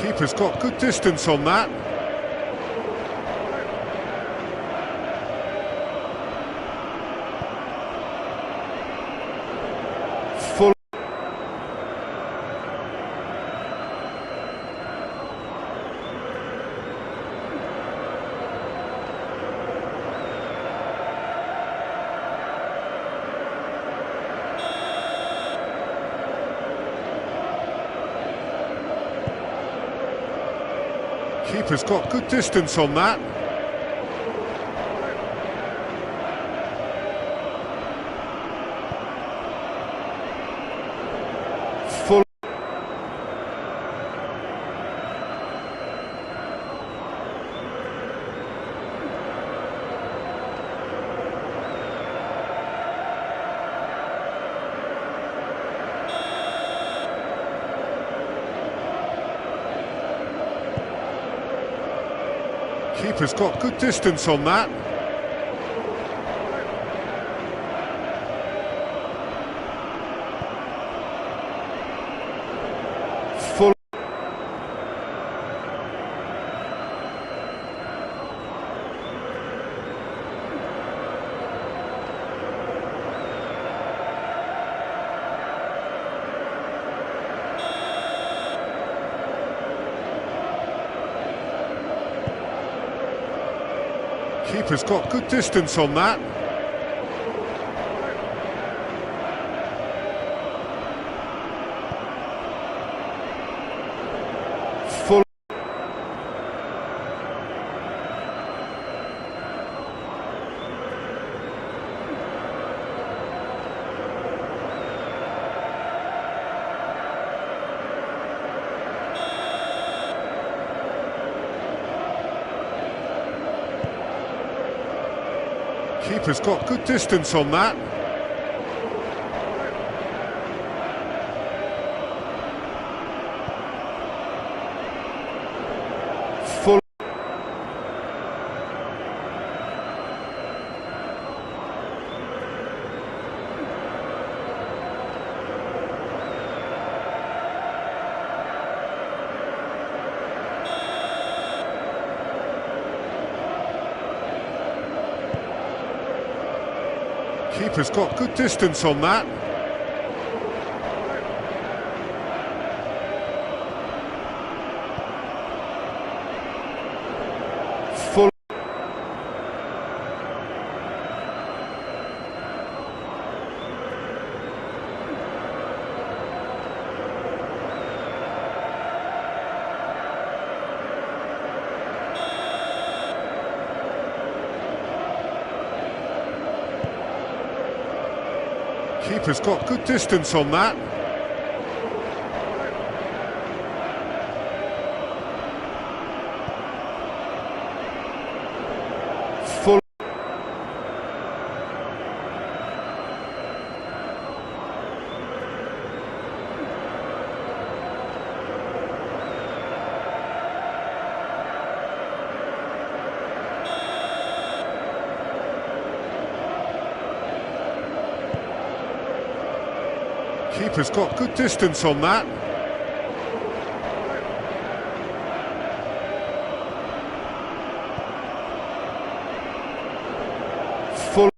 Keeper's got good distance on that. Full. Keeper's got good distance on that. Full. Keeper's got good distance on that. Full. Keeper's got good distance on that. Full. Keeper's got good distance on that. Full. Keeper's got good distance on that. Full. Keeper's got good distance on that. Full. Keeper's got good distance on that. Full.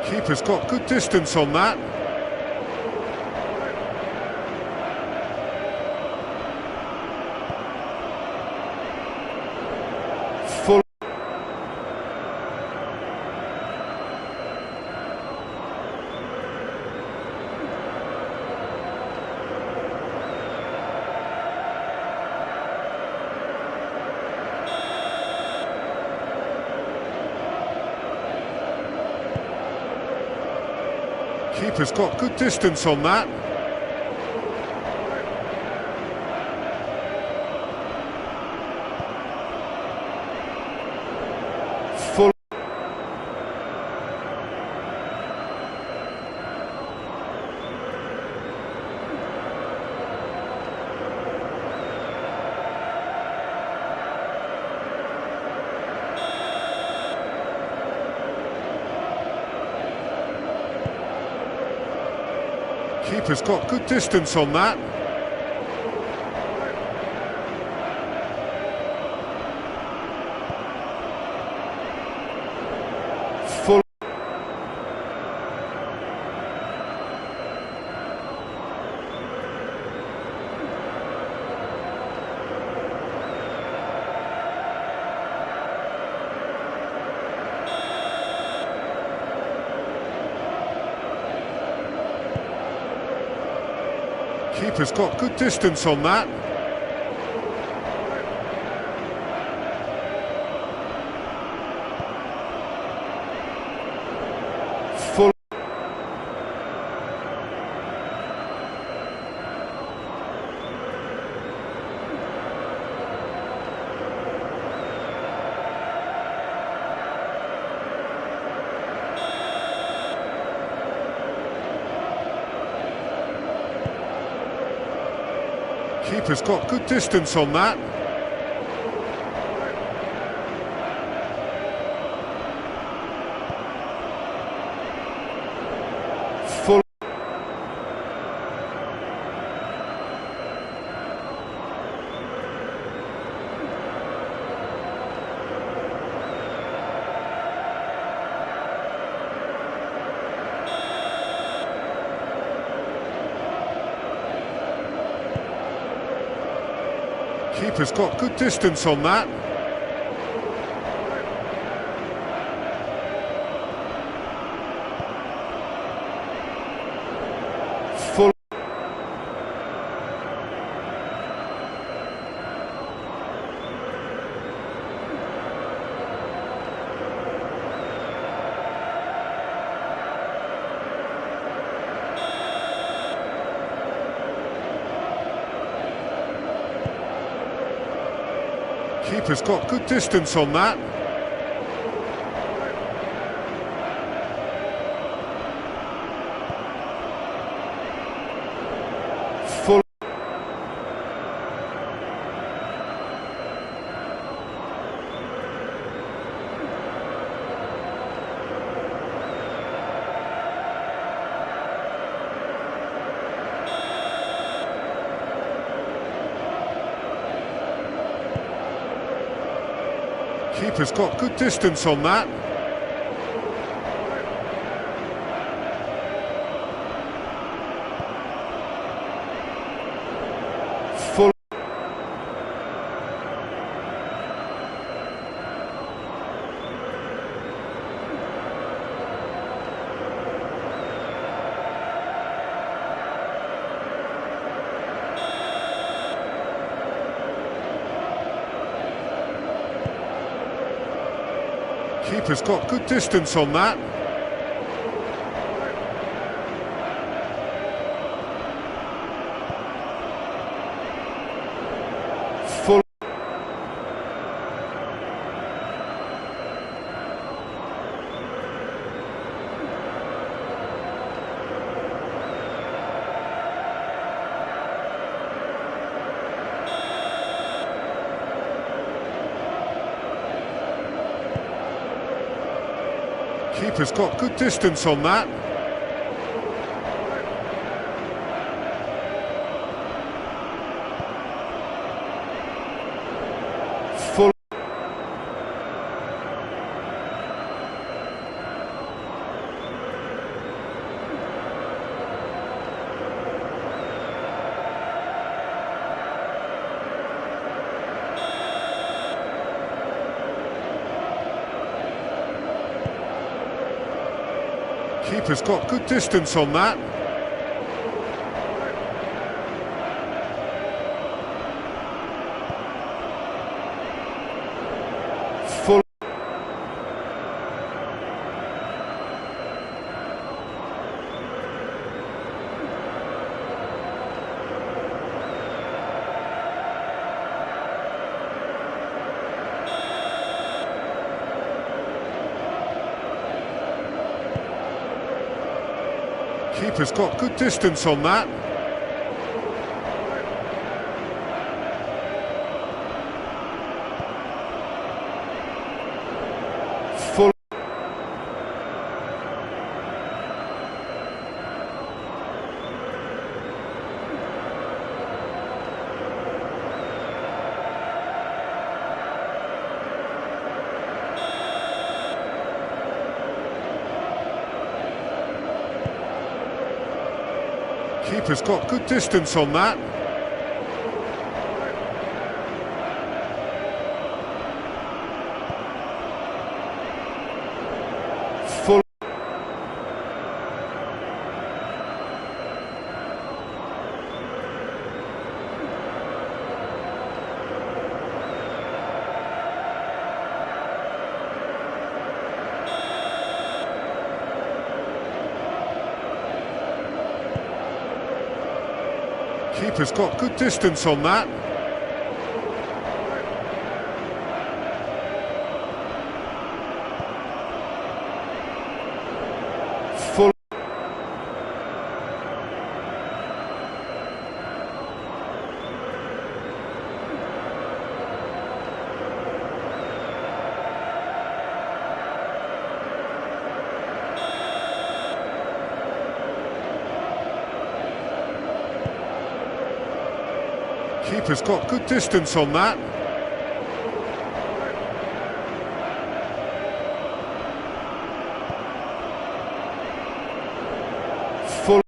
Keeper's got good distance on that. Full. Keeper's got good distance on that. Full. Keeper's got good distance on that. Full. Keeper's got good distance on that. Full. Keeper's got good distance on that. Full. Keeper's got good distance on that. Full. Keeper's got good distance on that. Full. Keeper's got good distance on that. Full. Keeper's got good distance on that. Full. Keeper's got good distance on that. Full. Keeper's got good distance on that. Full. Keeper's got good distance on that. Full. Keeper's got good distance on that. Full. Keeper's got good distance on that. Full. Keeper's got good distance on that. Full.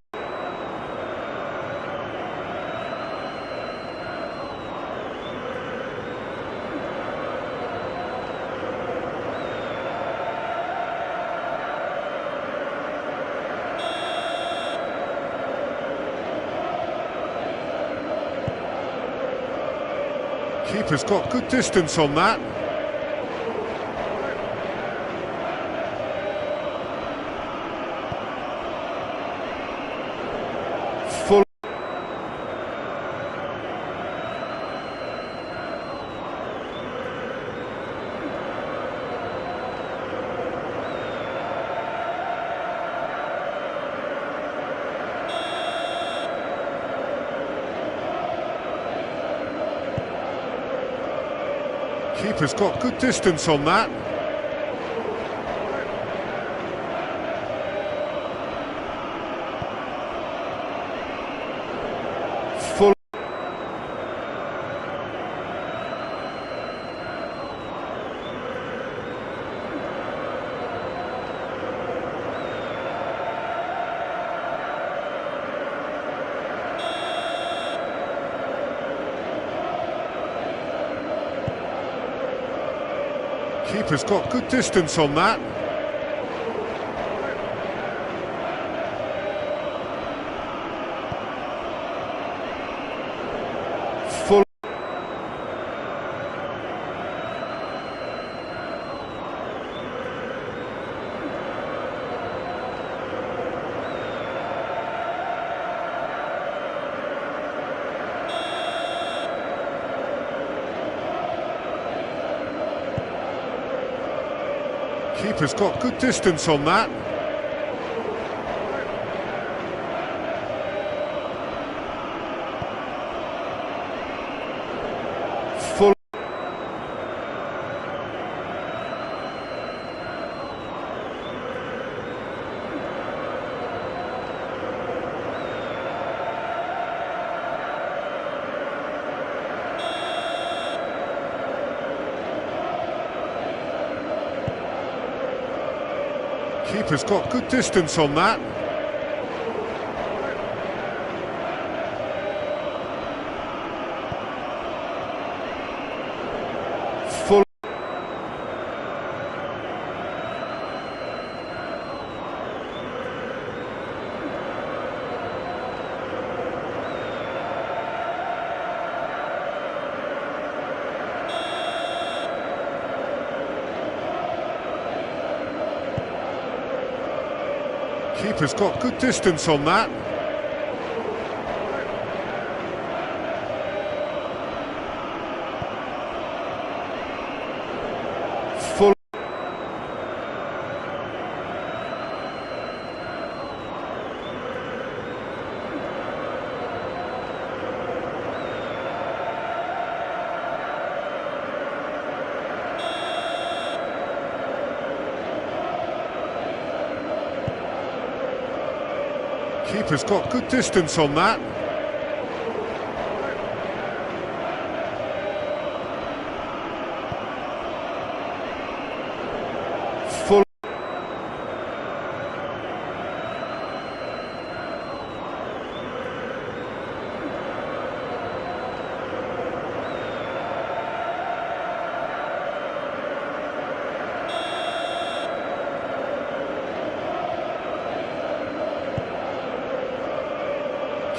Keeper's got good distance on that. Full. Keeper's got good distance on that. Full. Keeper's got good distance on that. Full. Keeper's got good distance on that. Full. Keeper's got good distance on that. Full. Keeper's got good distance on that. Full. Keeper's got good distance on that. Full.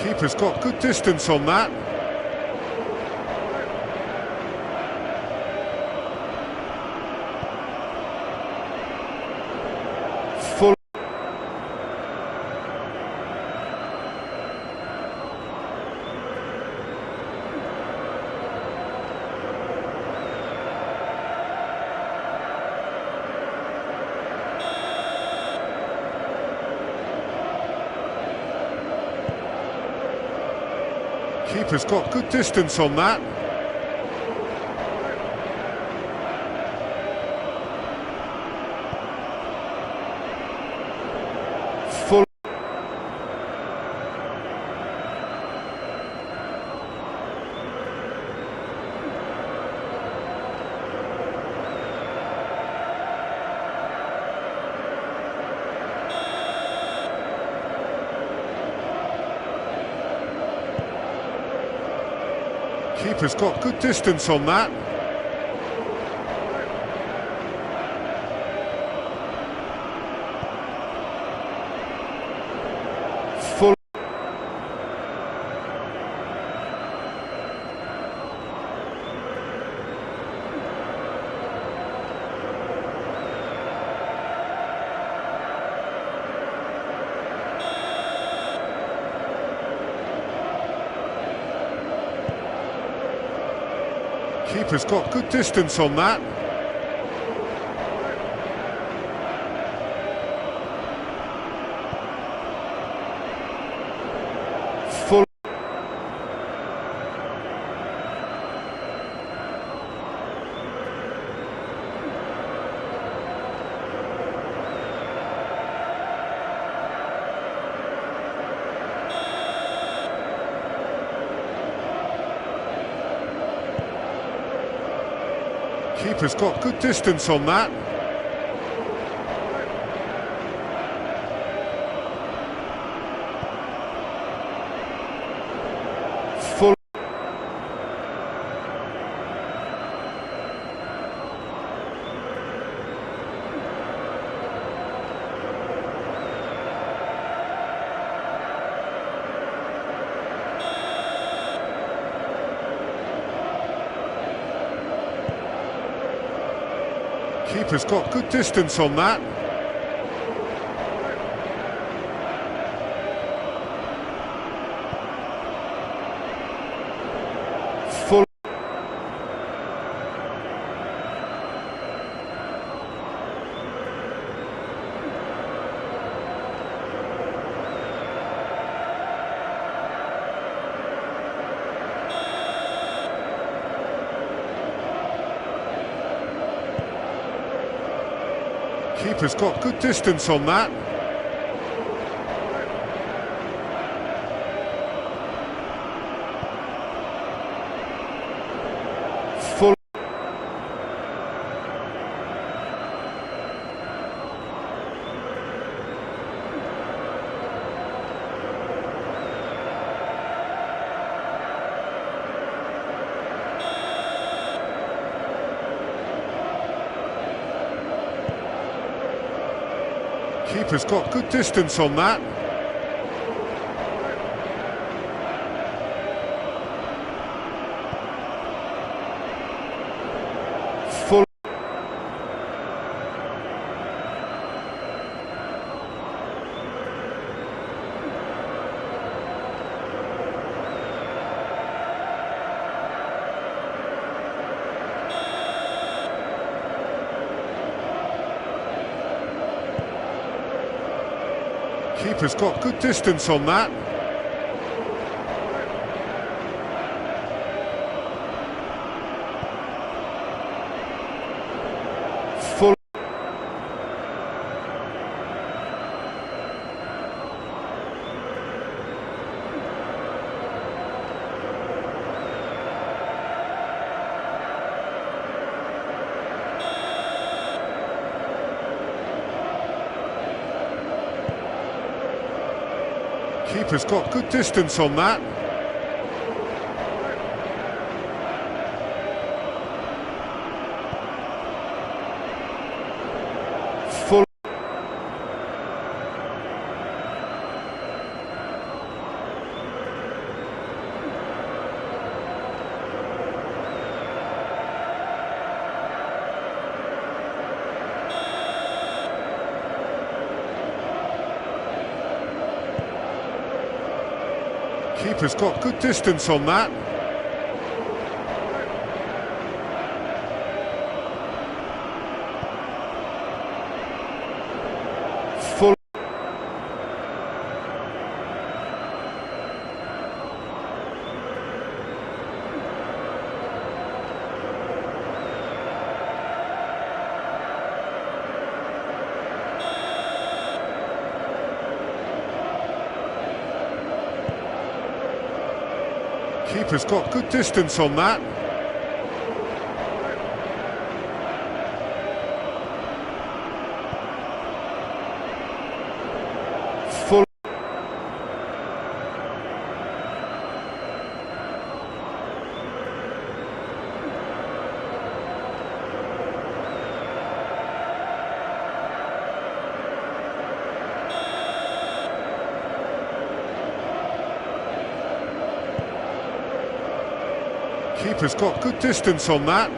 Keeper's got good distance on that. Full. Keeper's got good distance on that. Full. Keeper's got good distance on that. Full. Keeper's got good distance on that. Full. Keeper's got good distance on that. Full. Keeper's got good distance on that. Full. Keeper's got good distance on that. Full. Keeper's got good distance on that. Full. Keeper's got good distance on that. Full. Keeper's got good distance on that. Full. Keeper's got good distance on that. Full. Keeper's got good distance on that. Full. Keeper's got good distance on that.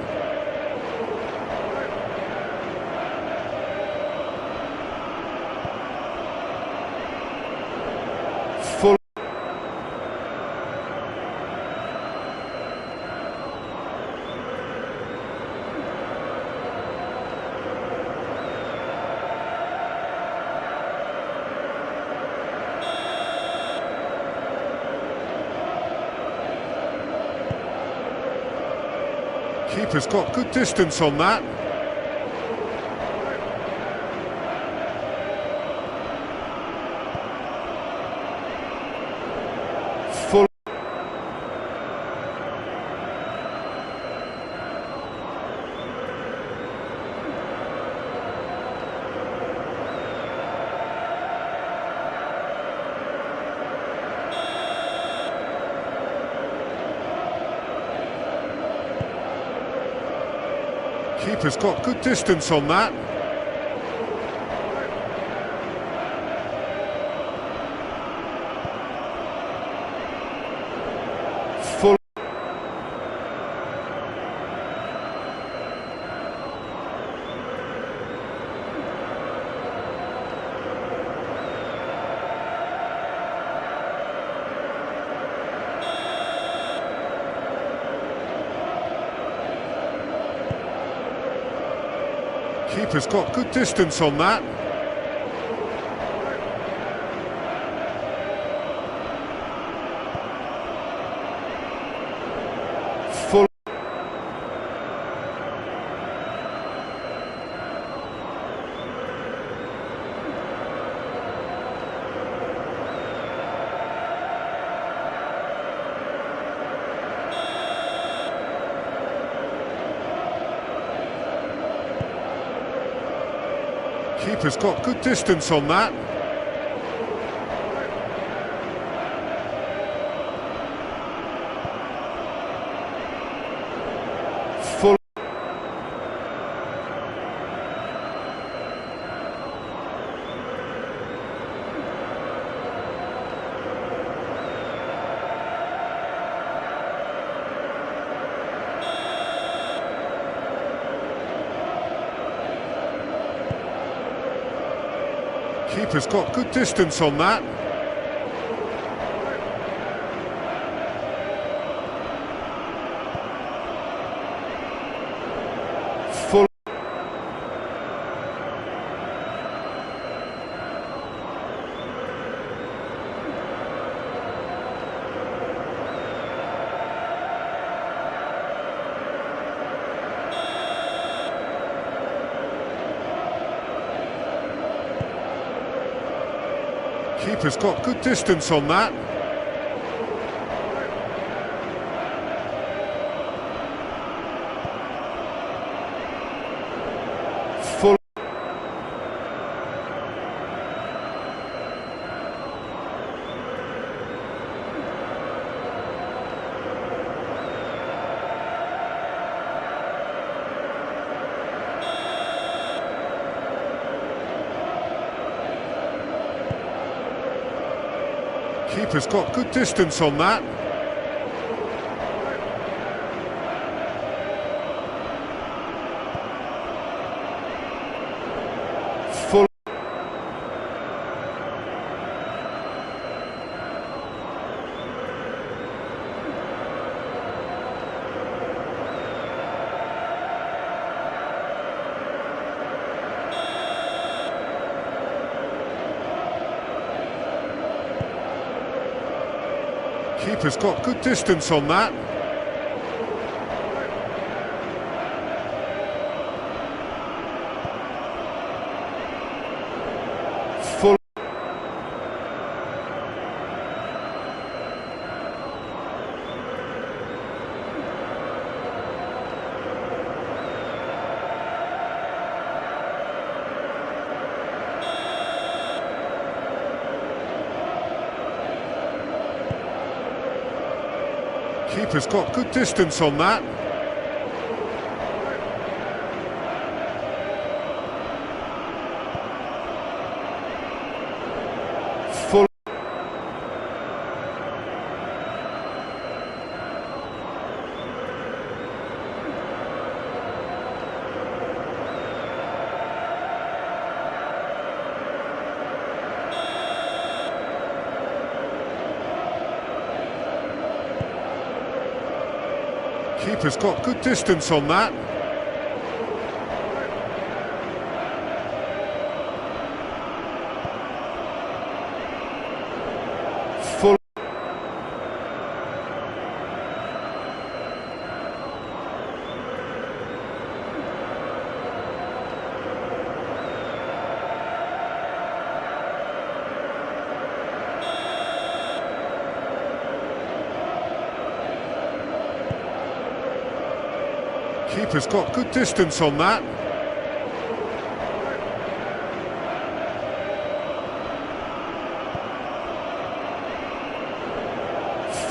Full. Keeper's got good distance on that. Full. Keeper's got good distance on that. Full. Keeper's got good distance on that. Full. Keeper's got good distance on that. Full. Keeper's got good distance on that. Full. Keeper's got good distance on that. Full. Keeper's got good distance on that. Full. Keeper's got good distance on that. Full. Keeper's got good distance on that. Full. Keeper's got good distance on that. Full. Keeper's got good distance on that.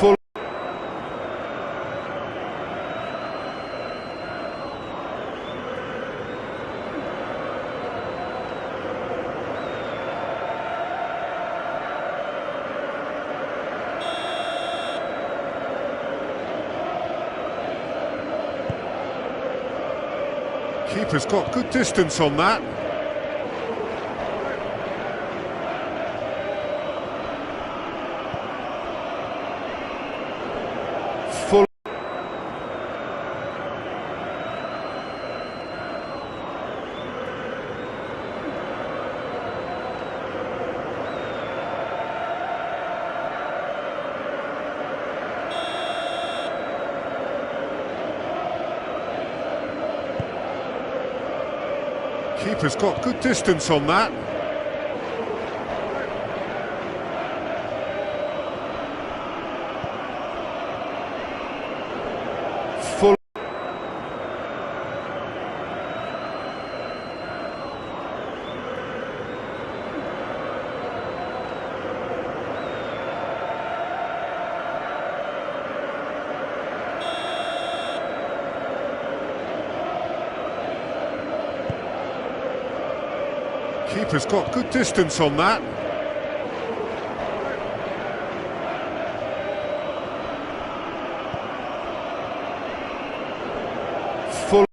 Full. Keeper's got good distance on that. Full. Keeper's got good distance on that. Full. Keeper's got good distance on that. Full.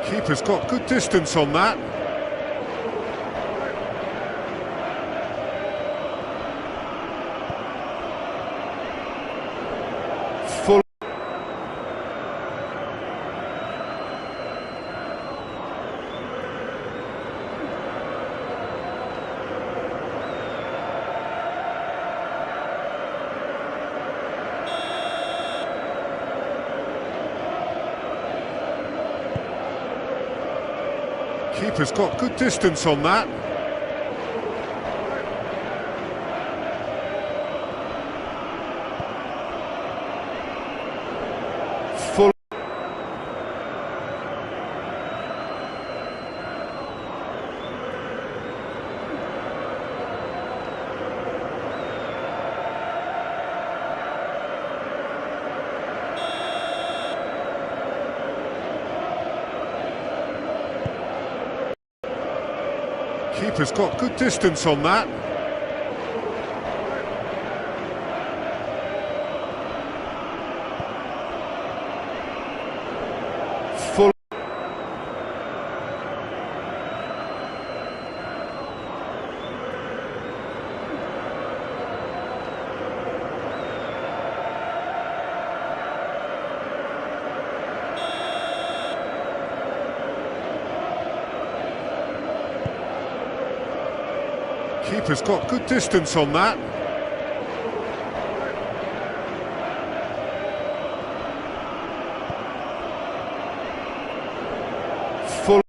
Keeper's got good distance on that. Full. Keeper's got good distance on that. Full. Keeper's got good distance on that. Full. Keeper's got good distance on that. Full.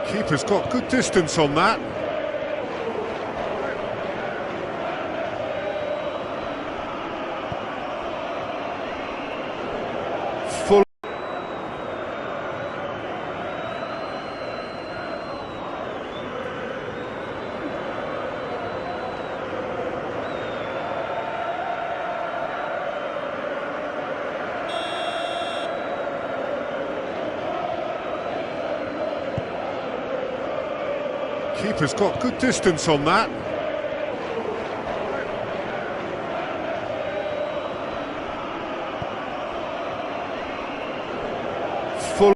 Keeper's got good distance on that. Full. Keeper's got good distance on that. Full.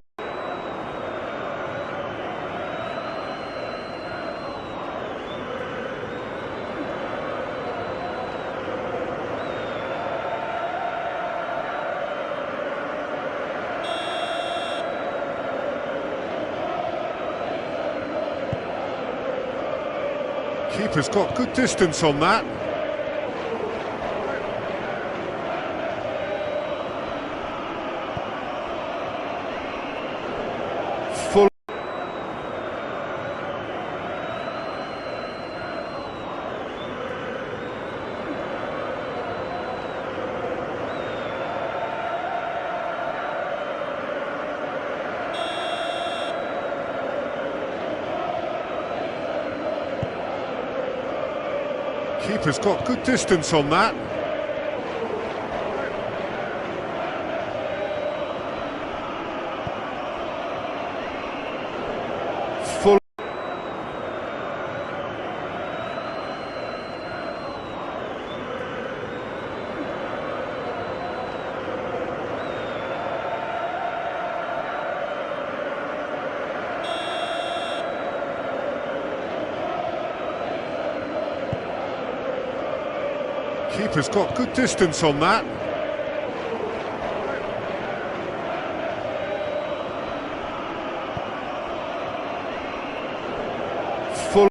Keeper's got good distance on that. Full. Keeper's got good distance on that. Full. Keeper's got good distance on that. Full.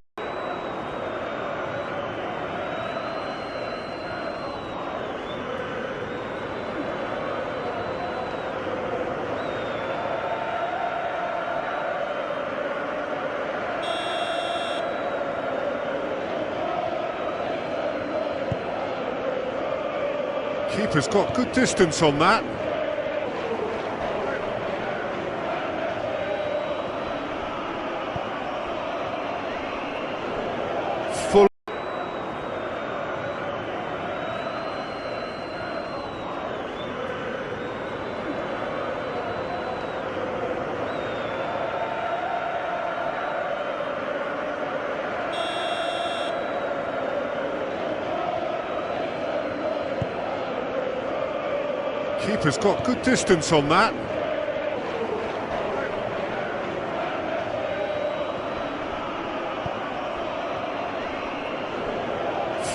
Keeper's got good distance on that. Full. Keeper's got good distance on that.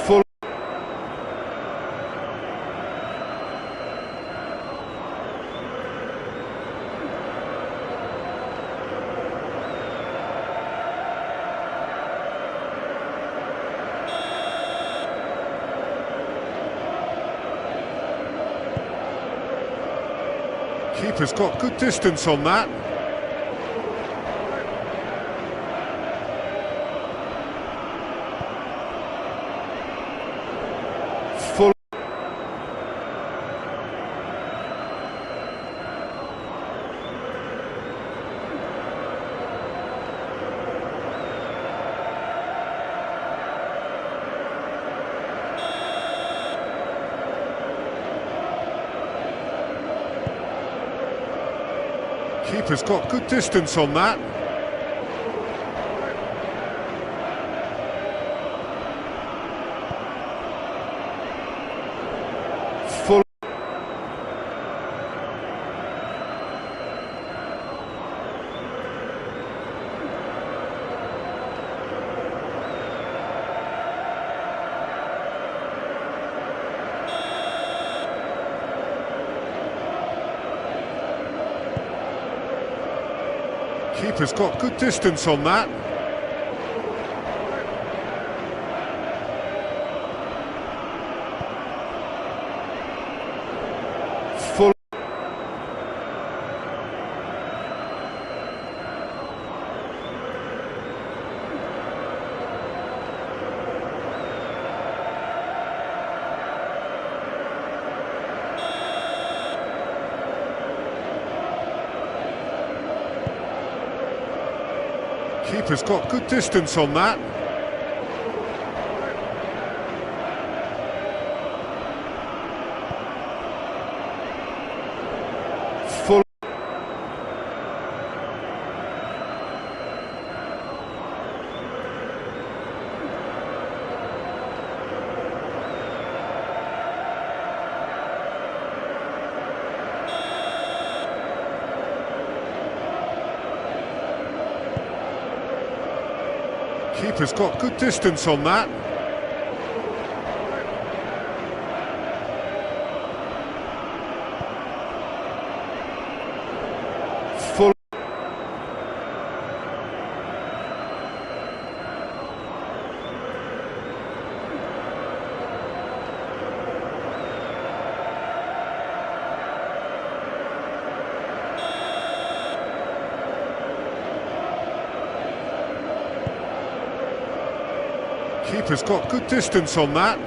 Full. Keeper's got good distance on that. Full. Keeper's got good distance on that. Full. Keeper's got good distance on that. Full. Keeper's got good distance on that. Full. Keeper's got good distance on that. Full. Keeper's got good distance on that.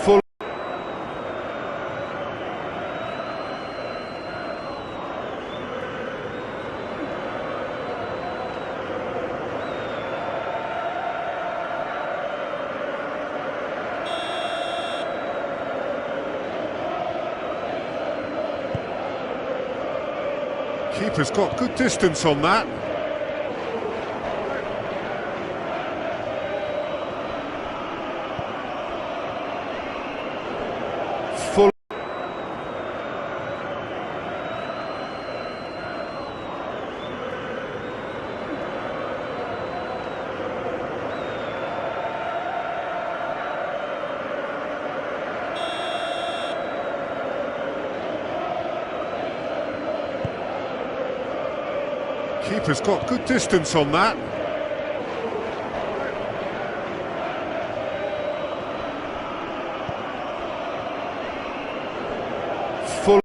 Full. Keeper's got good distance on that. Full. Keeper's got good distance on that. Full.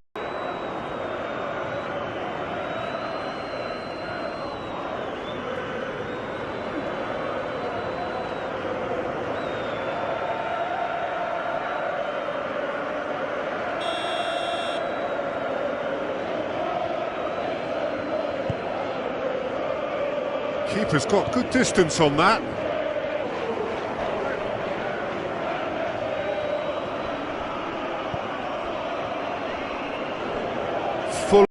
Keeper's got good distance on that. Full.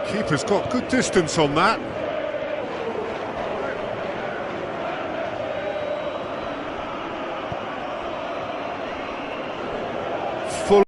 Keeper's got good distance on that. Full.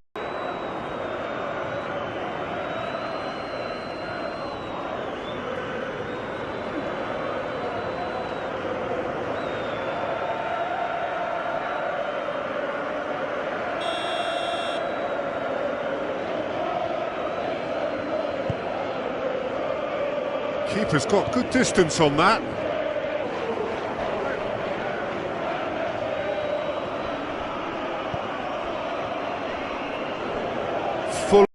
Keeper's got good distance on that. Full.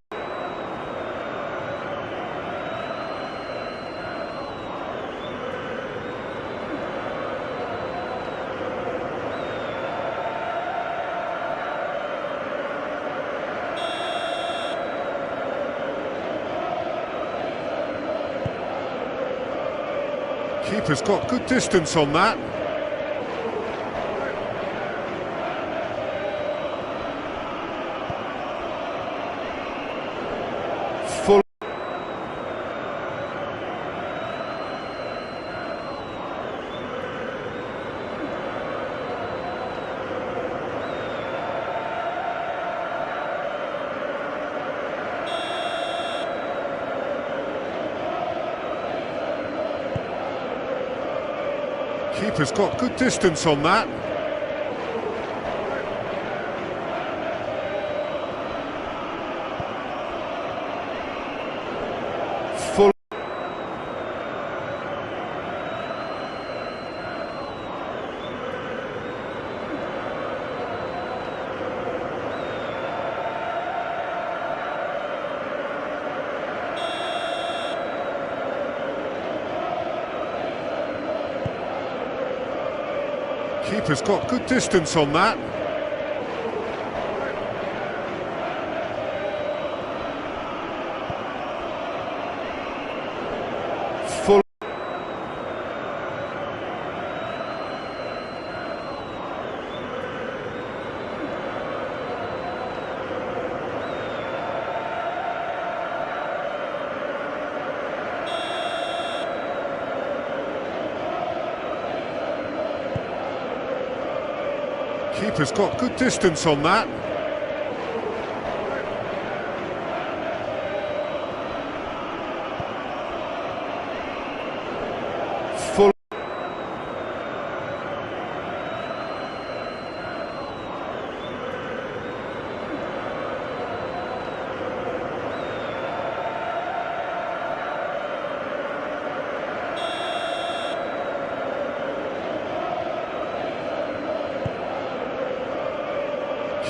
Keeper's got good distance on that. Full. Keeper's got good distance on that. Full. Keeper's got good distance on that. Full. Keeper's got good distance on that. Full.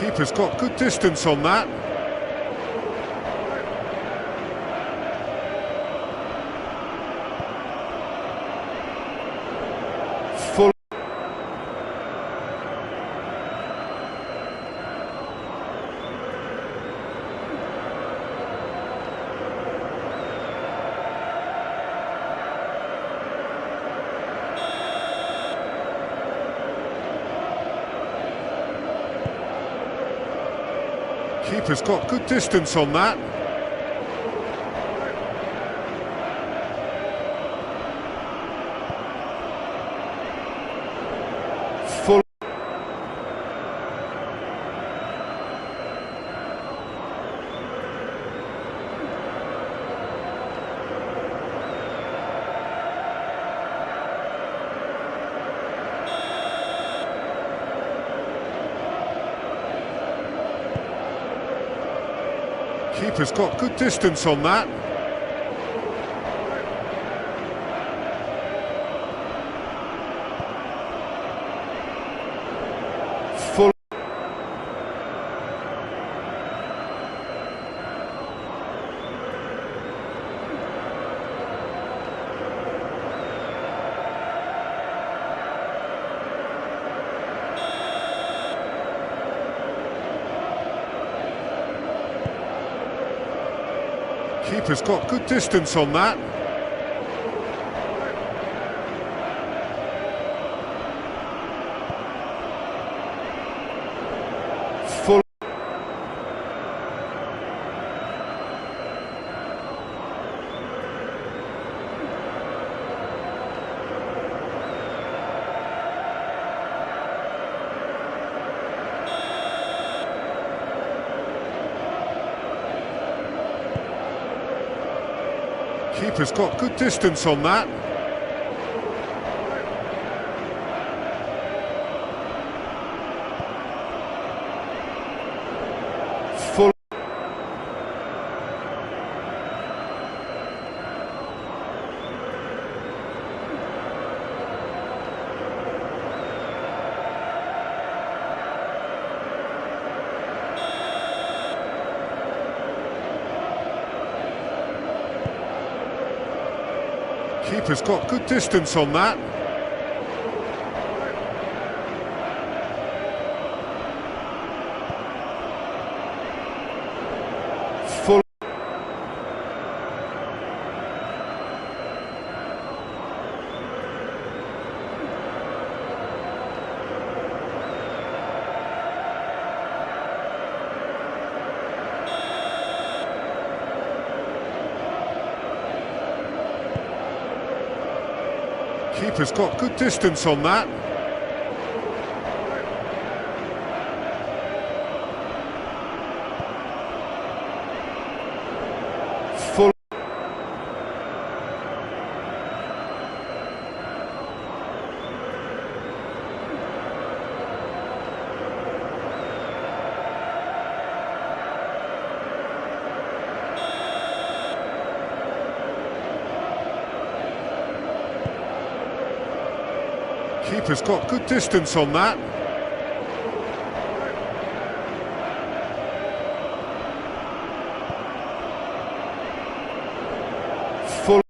Keeper's got good distance on that. Full. Keeper's got good distance on that. Full. Keeper's got good distance on that. Full. Keeper's got good distance on that. Full. Keeper's got good distance on that. Full. Keeper's got good distance on that. Full. Keeper's got good distance on that. Full. Keeper's got good distance on that. Full.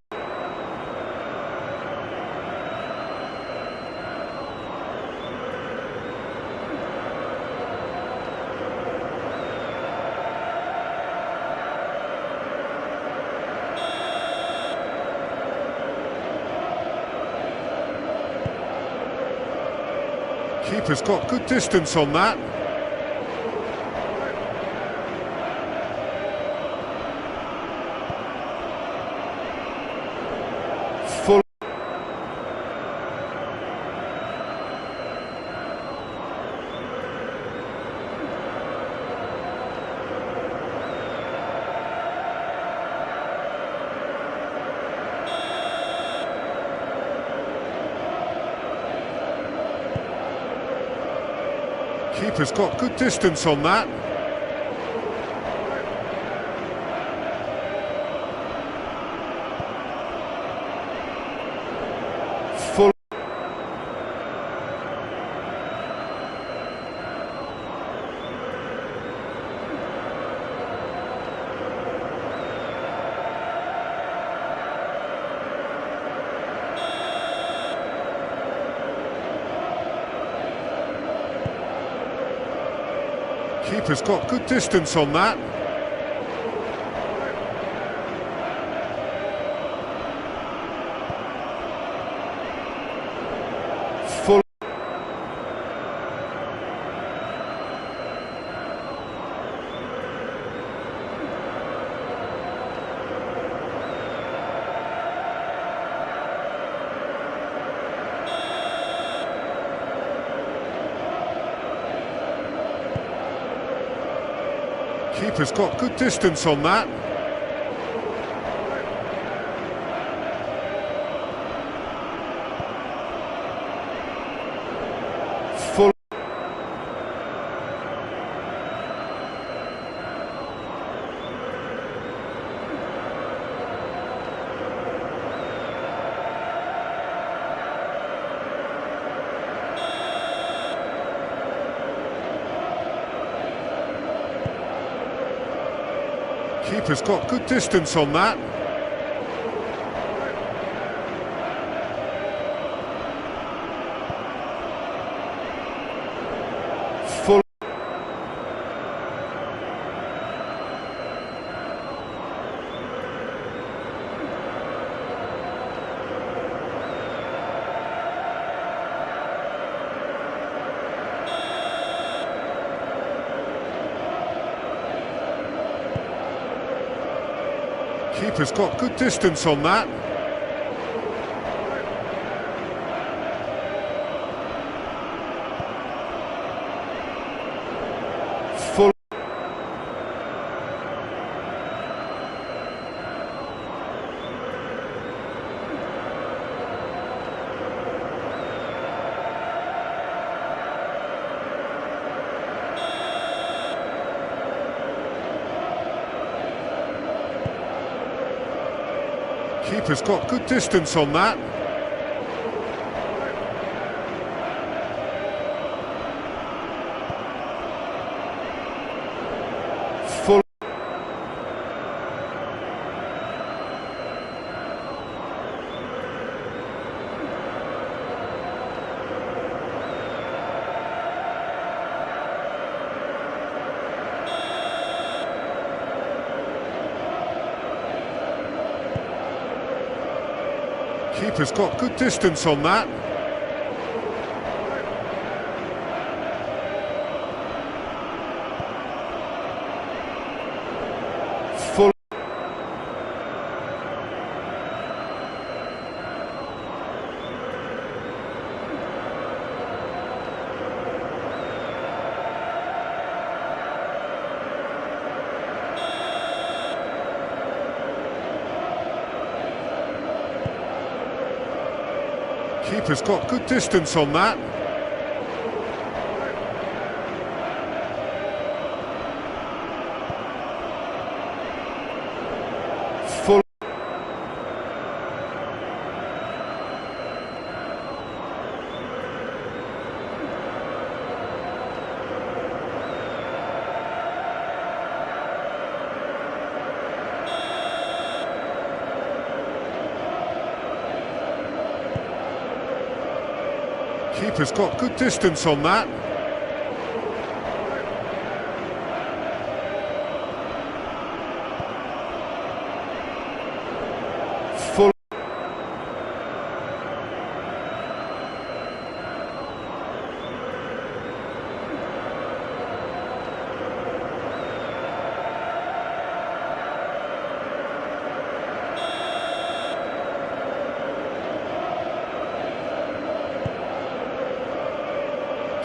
Keeper's got good distance on that. Full. Keeper's got good distance on that. Full. Keeper's got good distance on that. Full. Keeper's got good distance on that. Full. Keeper's got good distance on that. Full. Keeper's got good distance on that. Full. Keeper's got good distance on that. Full. Keeper's got good distance on that. Full. Keeper's got good distance on that. Full. Keeper's got good distance on that. Full.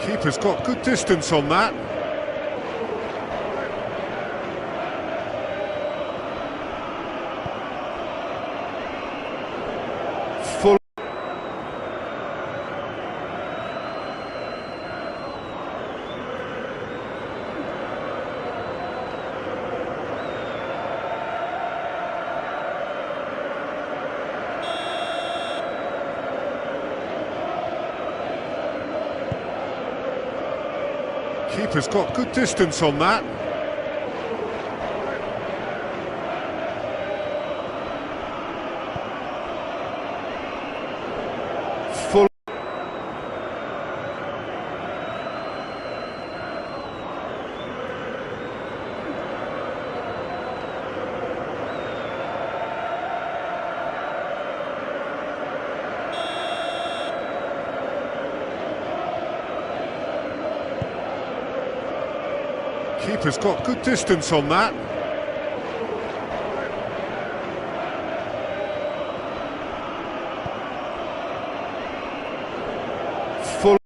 Keeper's got good distance on that. Full. Keeper's got good distance on that. Full. Keeper's got good distance on that. Full.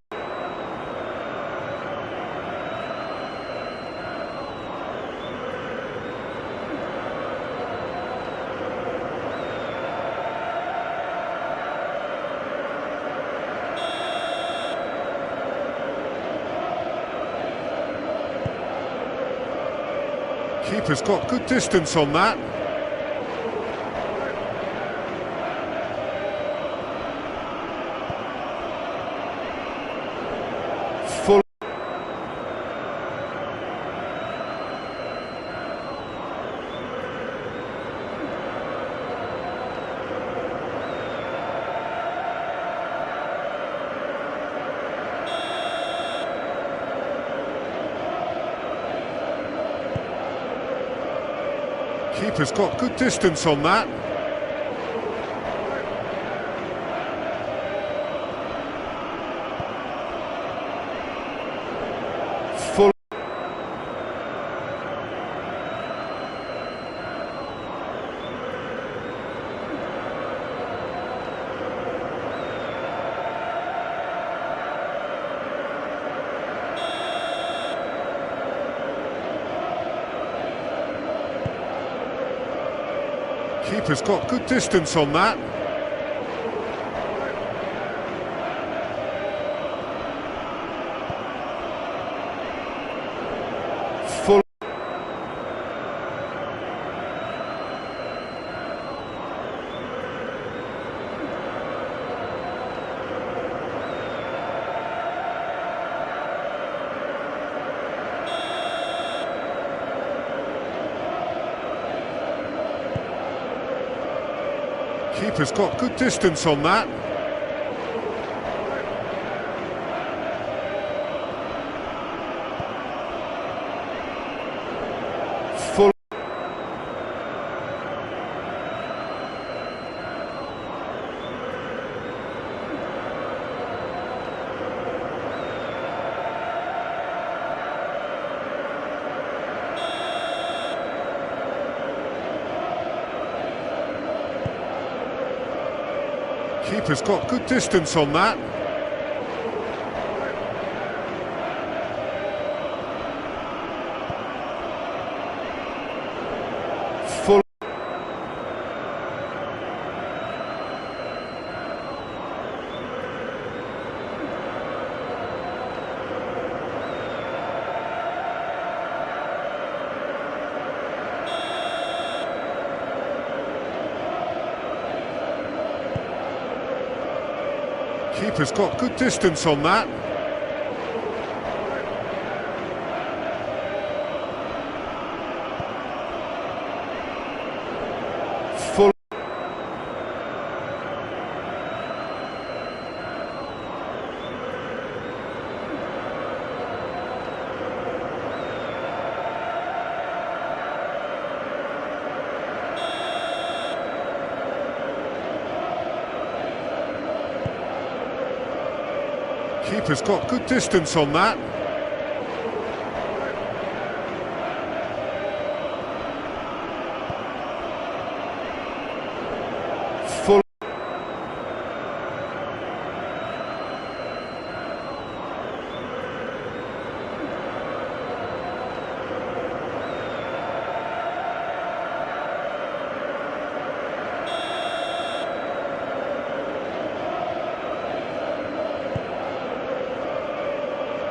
Keeper's got good distance on that. Full. Keeper's got good distance on that. Full. Keeper's got good distance on that. Full. Keeper's got good distance on that. Full. Keeper's got good distance on that. Full. Keeper's got good distance on that. Full. Keeper's got good distance on that. Full.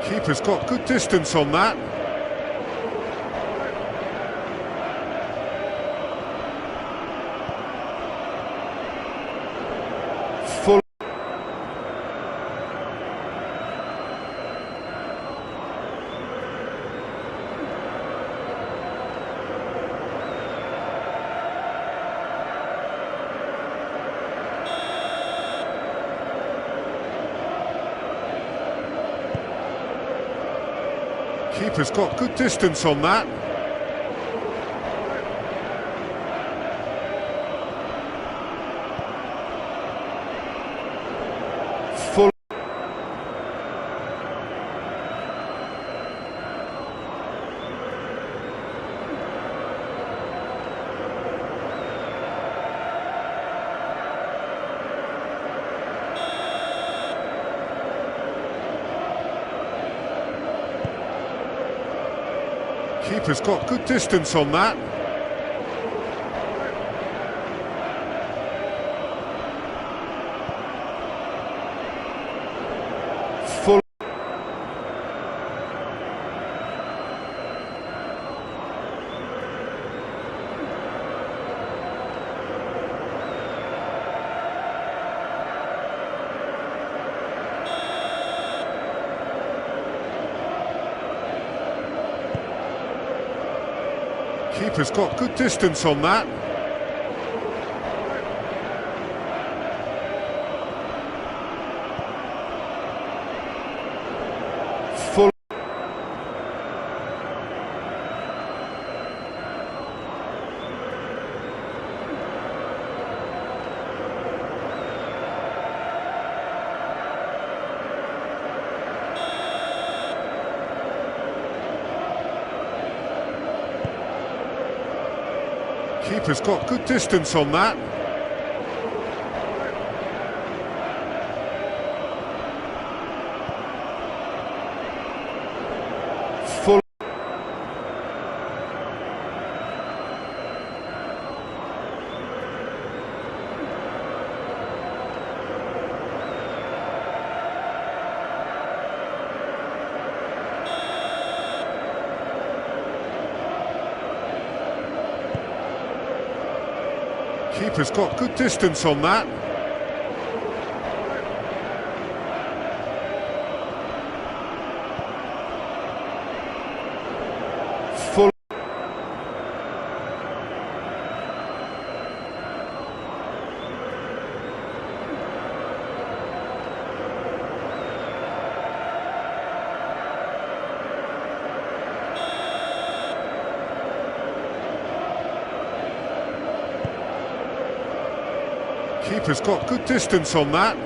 Keeper's got good distance on that. Full. Keeper's got good distance on that. Full. Keeper's got good distance on that. Full. Keeper's got good distance on that. Full. Keeper's got good distance on that. Full. Keeper's got good distance on that. Full. Keeper's got good distance on that.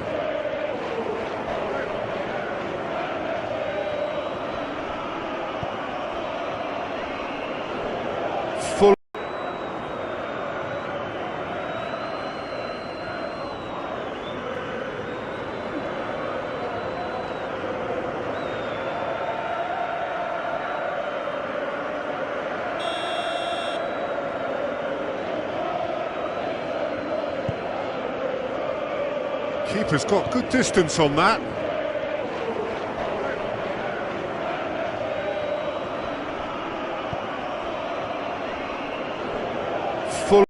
Full. Keeper's got good distance on that. Full.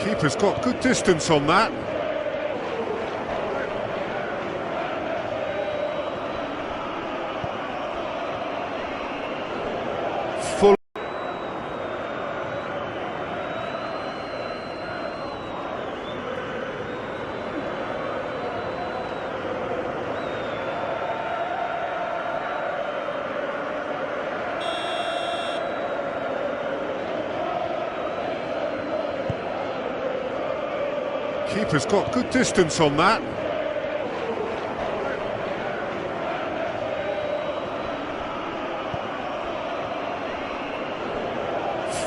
Keeper's got good distance on that. Full. Keeper's got good distance on that.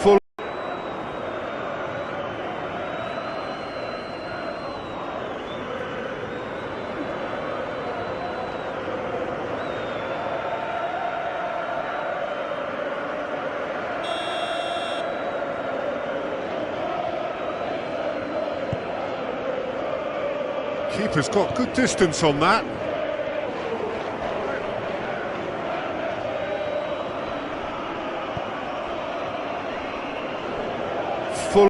Full. Keeper's got good distance on that. Full.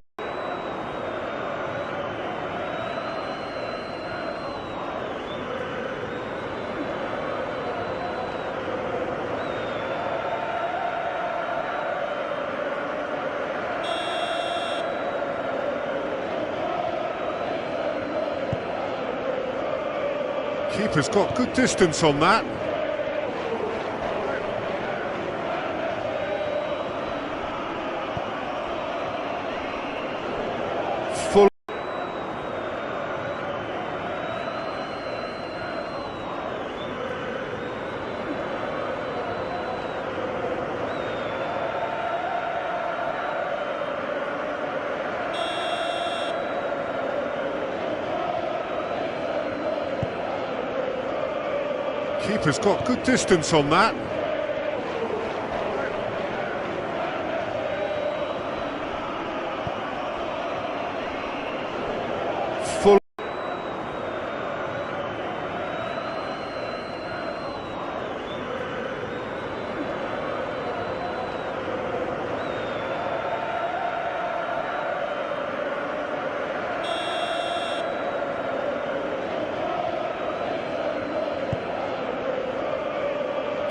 Keeper's got good distance on that. Full. Keeper's got good distance on that. Full.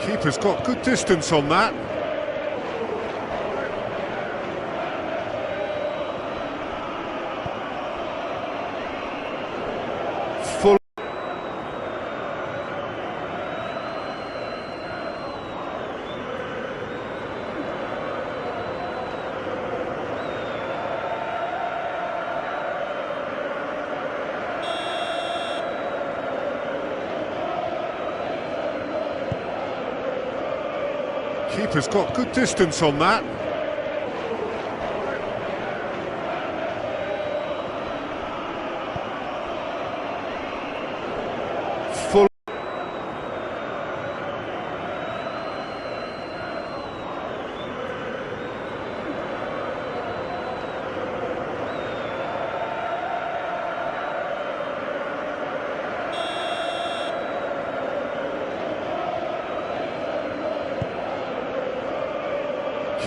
Keeper's got good distance on that. Full. Keeper's got good distance on that. Full.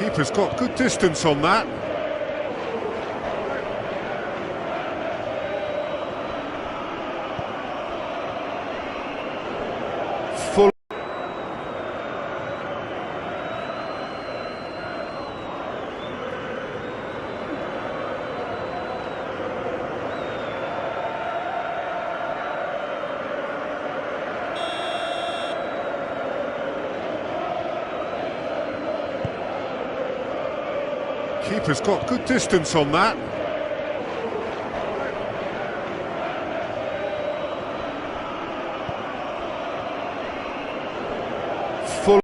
Keeper's got good distance on that. Full. Keeper's got good distance on that. Full.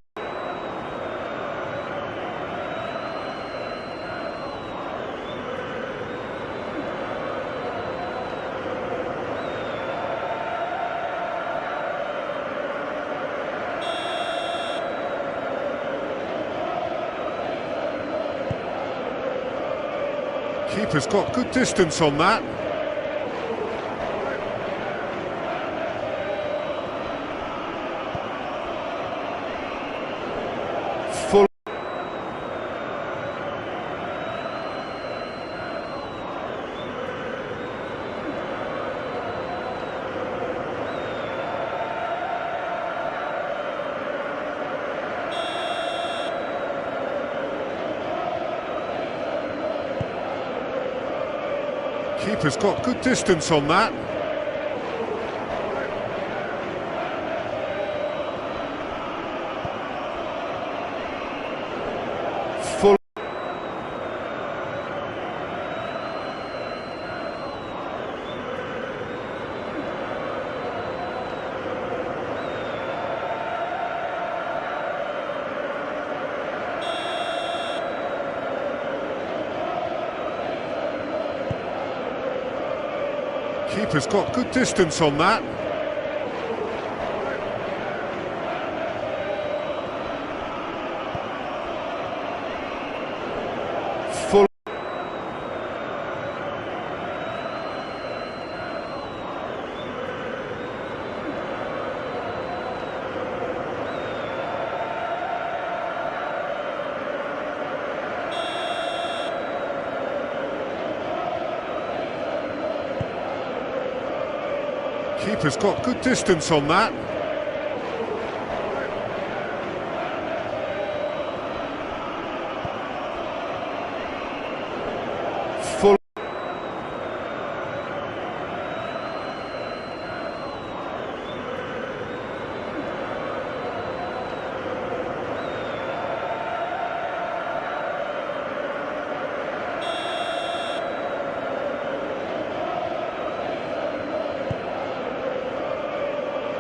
Keeper's got good distance on that. Full. Keeper's got good distance on that. Full. Keeper's got good distance on that. Full. Keeper's got good distance on that. Full.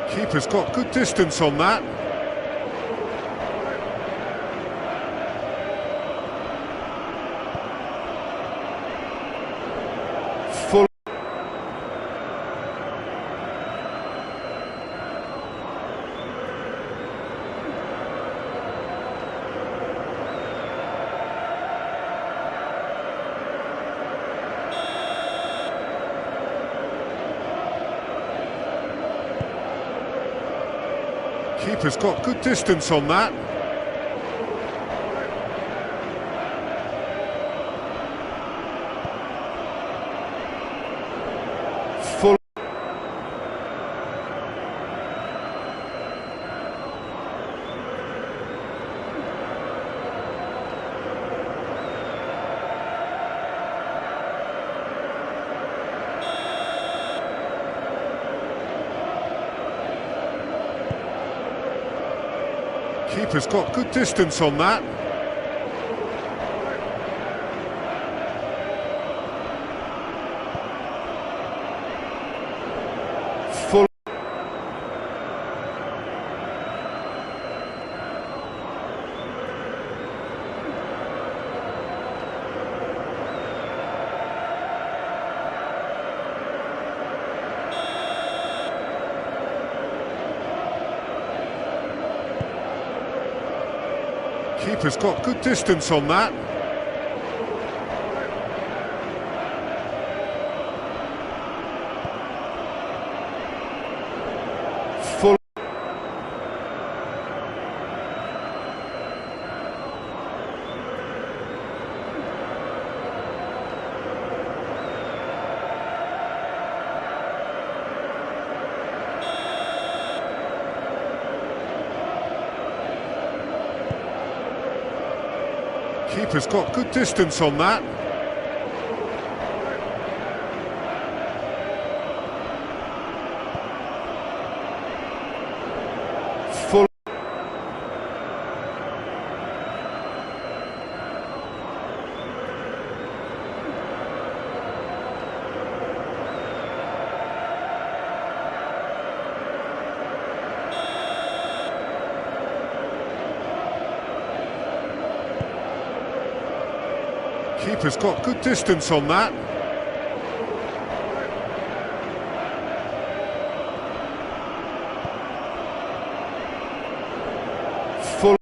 Keeper's got good distance on that. Full. Keeper's got good distance on that. Full. Keeper's got good distance on that. Full. Keeper's got good distance on that. Full. Keeper's got good distance on that. Full. Keeper's got good distance on that. Full.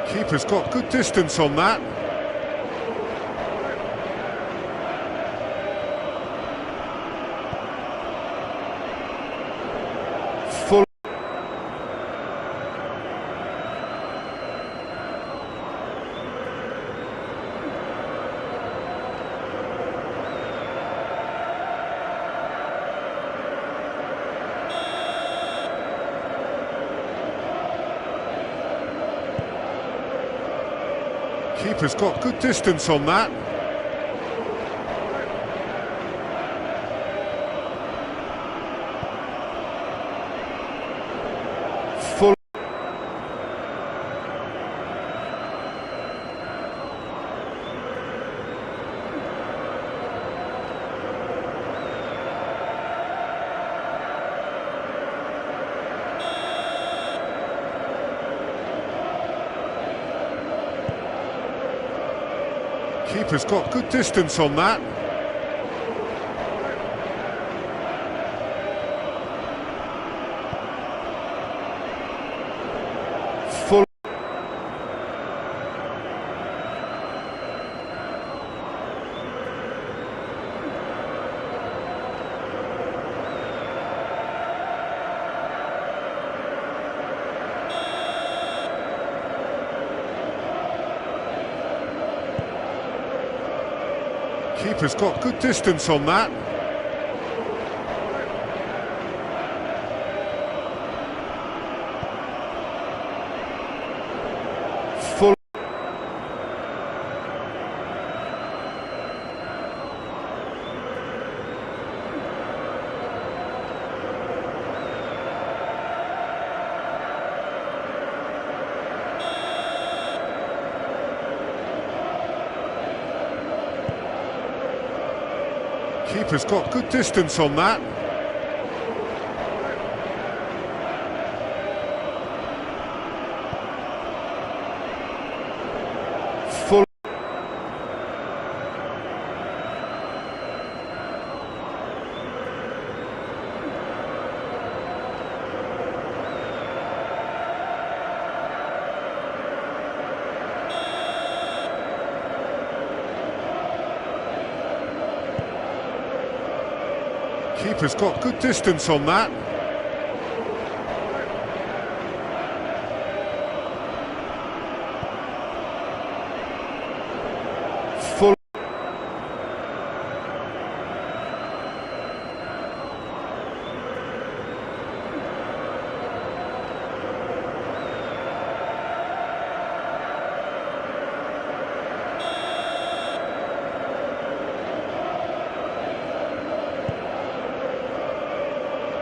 Keeper's got good distance on that. Full. Keeper's got good distance on that. Full. Keeper's got good distance on that. Full. Keeper's got good distance on that. Full. Keeper's got good distance on that. Full. Keeper's got good distance on that. Full.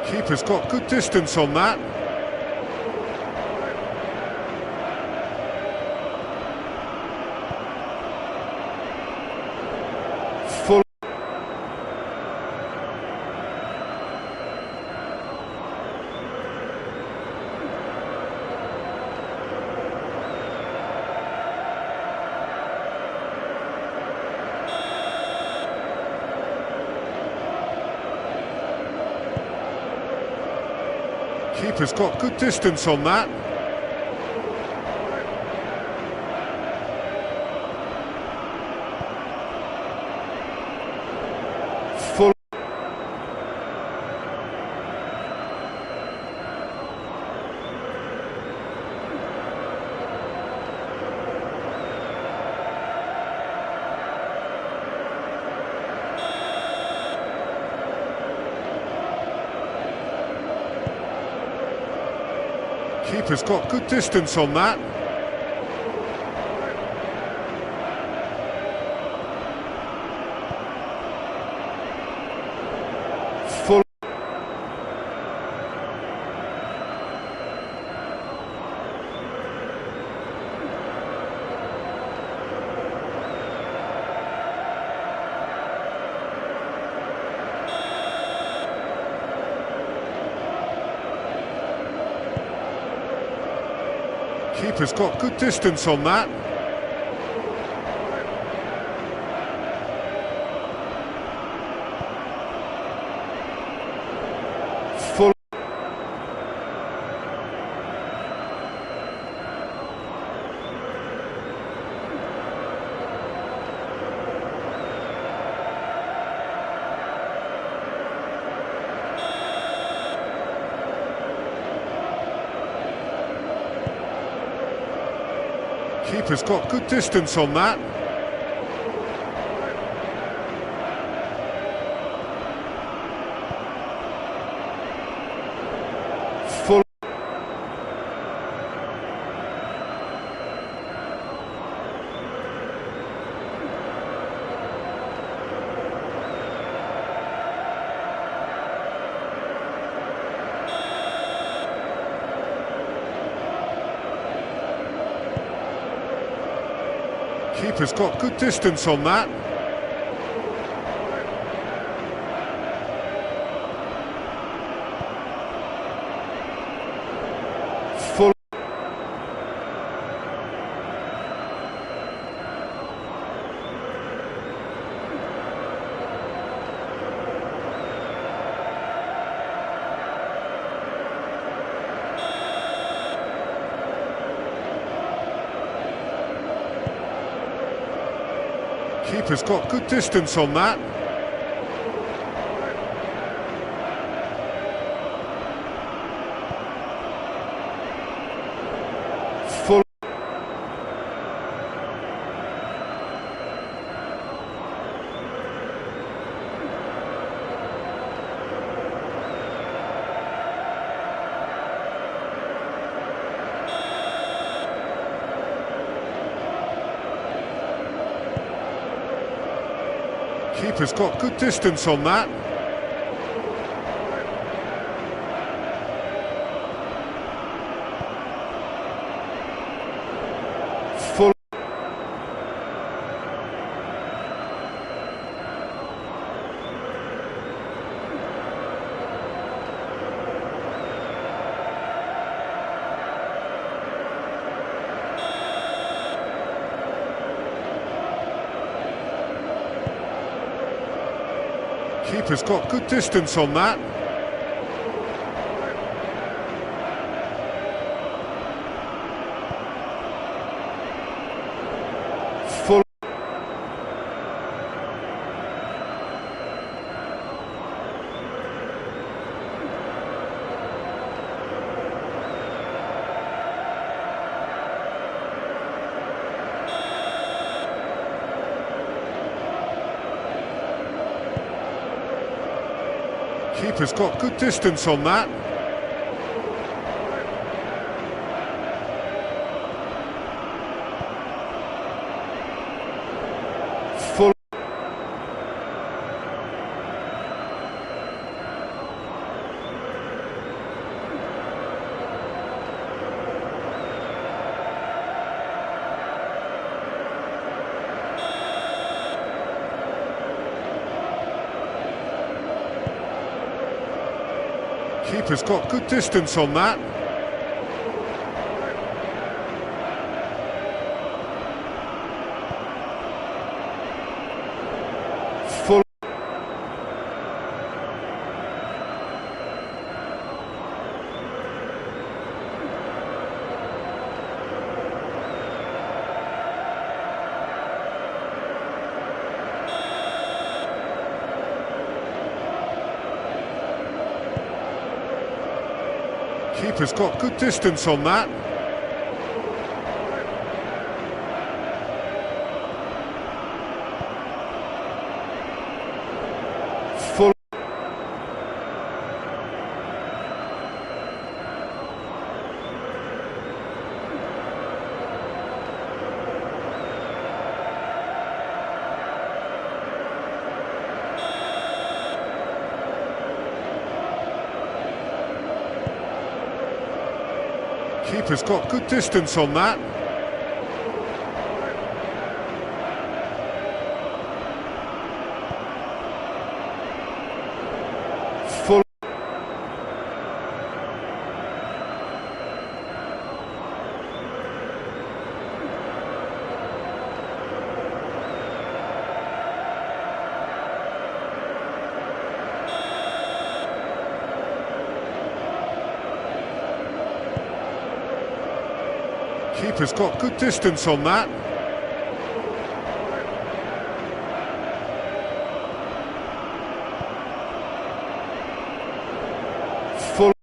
Keeper's got good distance on that. Full. Keeper's got good distance on that. Full. Keeper's got good distance on that. Full. Keeper's got good distance on that. Full. Keeper's got good distance on that. Full. Keeper's got good distance on that. Full. Keeper's got good distance on that. Full. Keeper's got good distance on that. Full. Keeper's got good distance on that. Full. Keeper's got good distance on that. Full. Keeper's got good distance on that. Full. Keeper's got good distance on that. Full. Keeper's got good distance on that. Full. Keeper's got good distance on that. Full.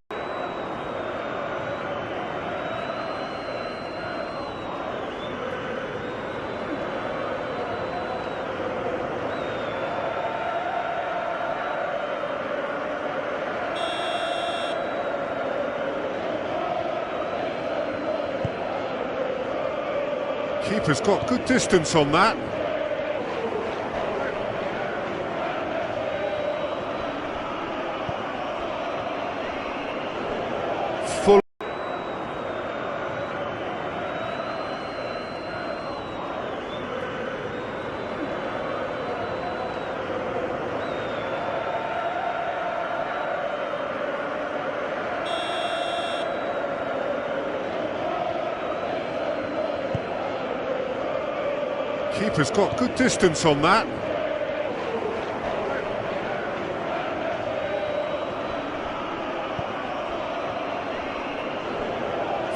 Keeper's got good distance on that. Full. Keeper's got good distance on that.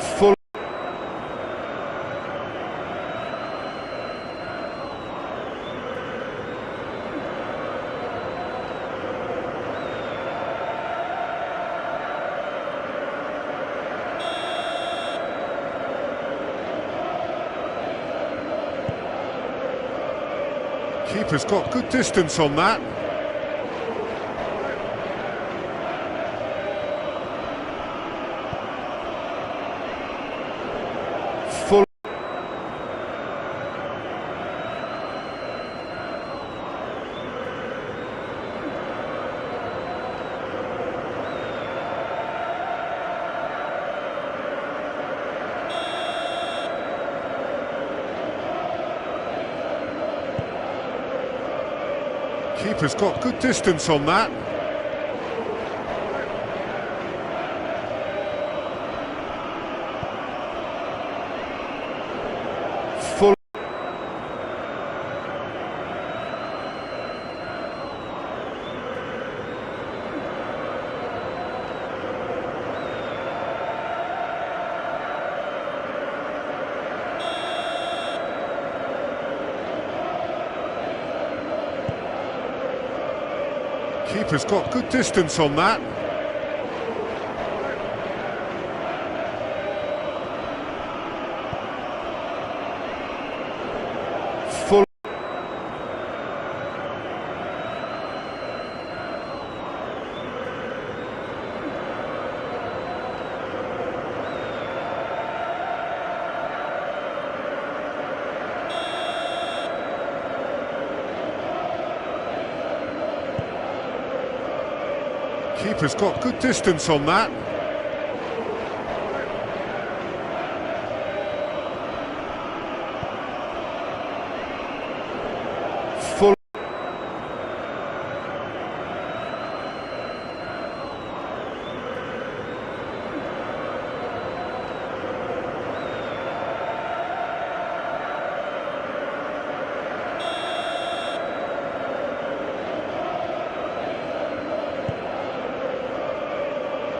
Full. Keeper's got good distance on that. Full. Keeper's got good distance on that. Full. Keeper's got good distance on that. Full. Keeper's got good distance on that. Full.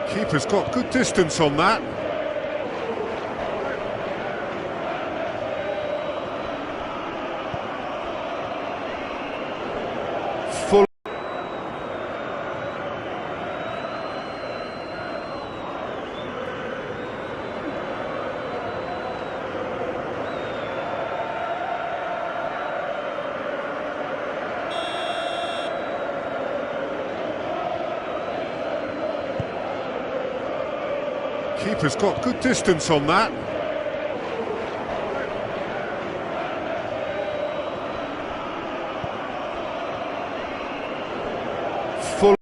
Keeper's got good distance on that. Full. Keeper's got good distance on that. Full.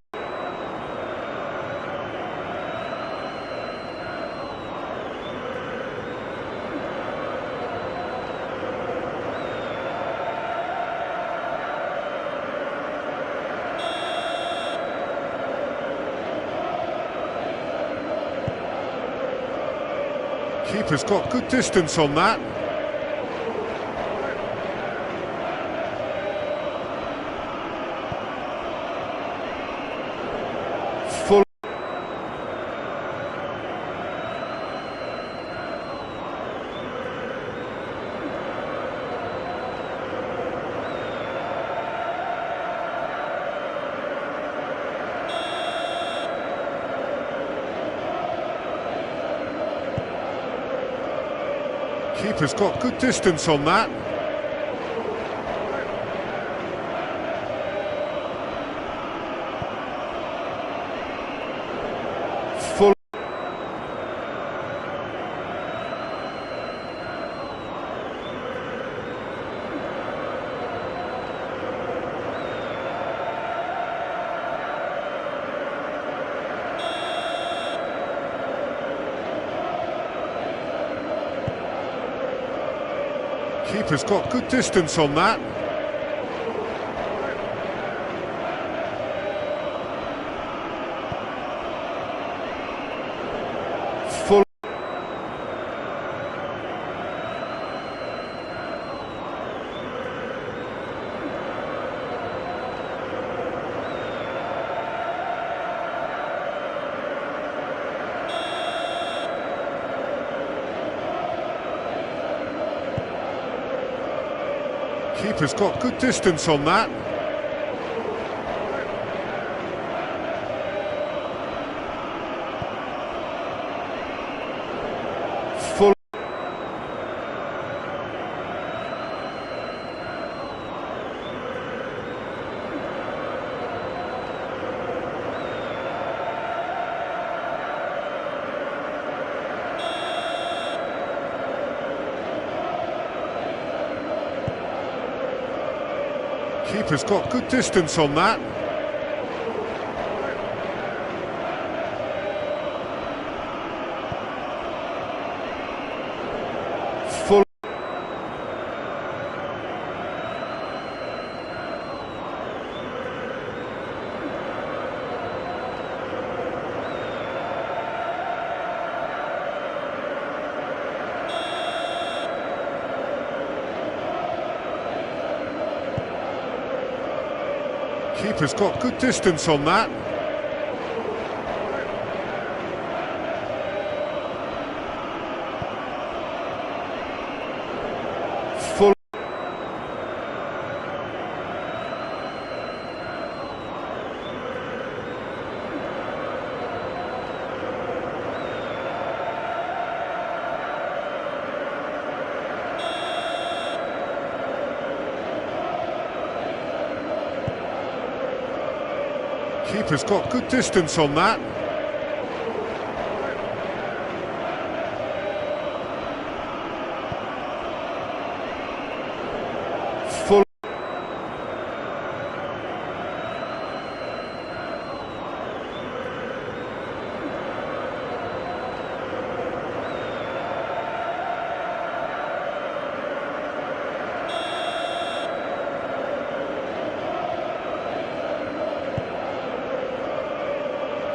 Keeper's got good distance on that. Full. Keeper's got good distance on that. Full. Keeper's got good distance on that. Full. Keeper's got good distance on that. Full. Keeper's got good distance on that. Full. Keeper's got good distance on that. Full. Keeper's got good distance on that. Full.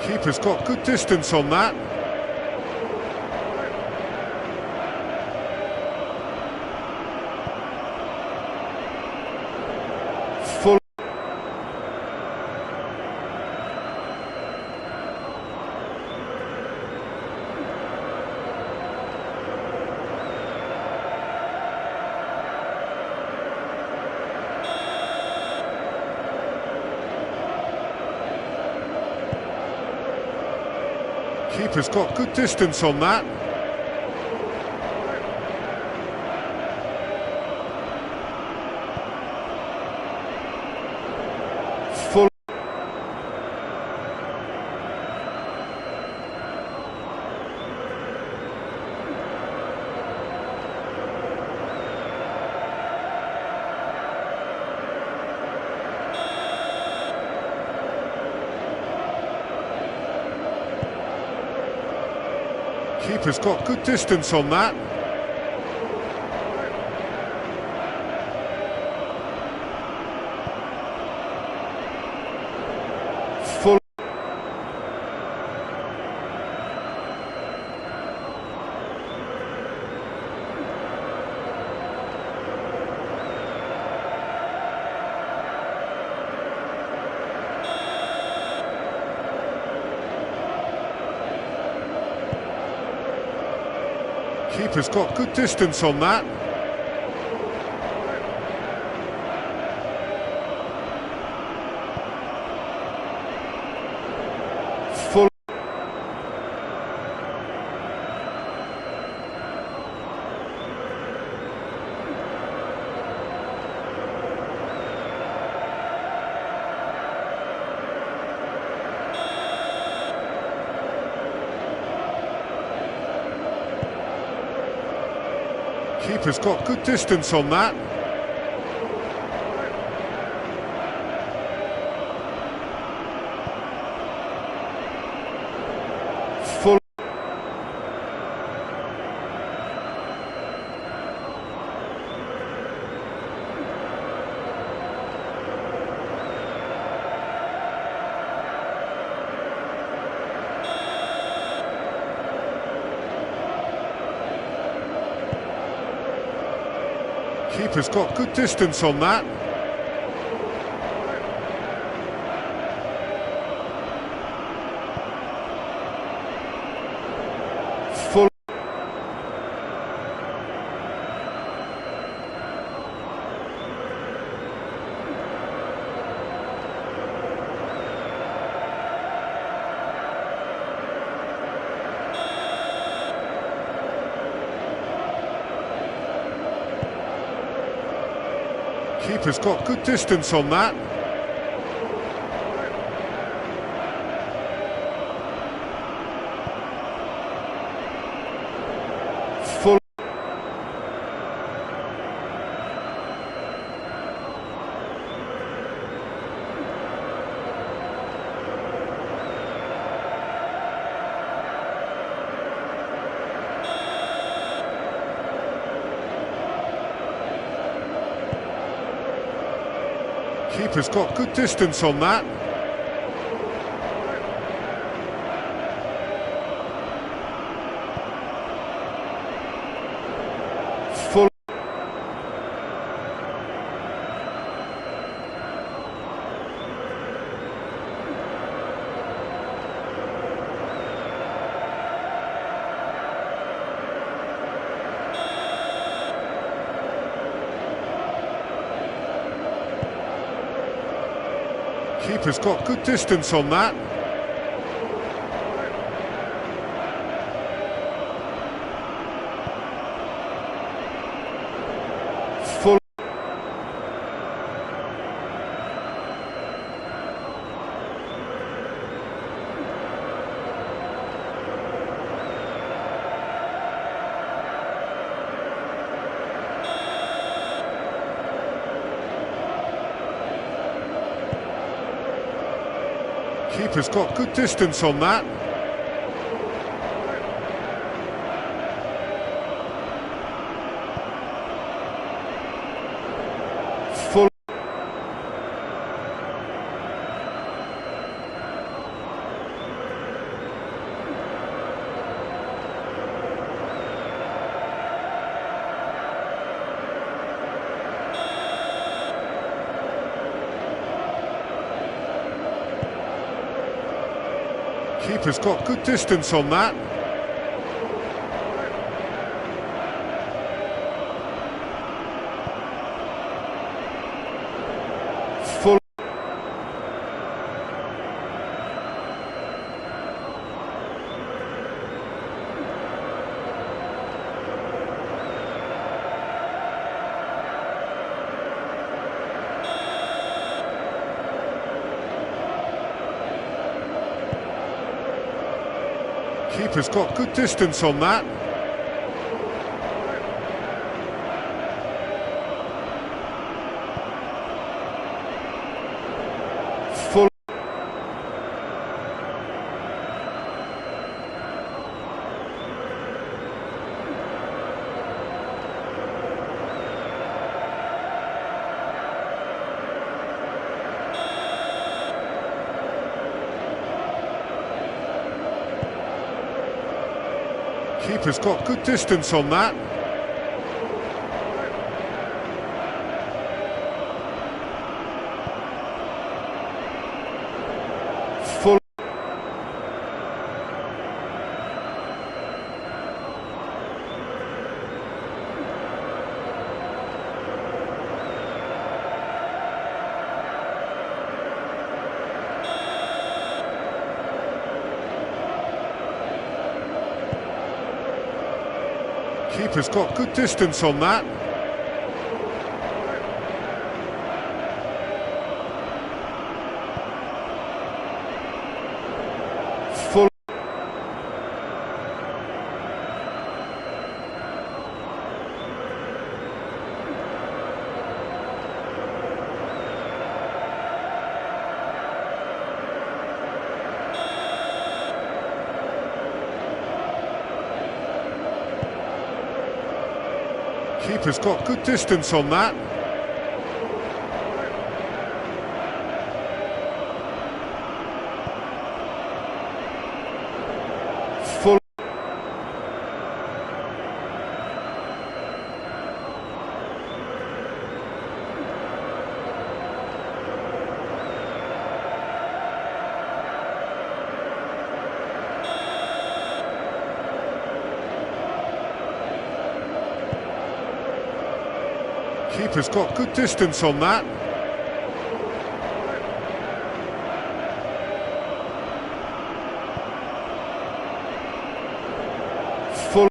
Keeper's got good distance on that. Full. Keeper's got good distance on that. Full. Keeper's got good distance on that. Full. Keeper's got good distance on that. Full. Keeper's got good distance on that. Full. Keeper's got good distance on that. Full. Keeper's got good distance on that. Full. Keeper's got good distance on that. Full. Keeper's got good distance on that. Full. Keeper's got good distance on that. Full. Keeper's got good distance on that. Full. Keeper's got good distance on that. Full. Keeper's got good distance on that. Full. Keeper's got good distance on that. Full. Keeper's got good distance on that. Full. Keeper's got good distance on that. Full.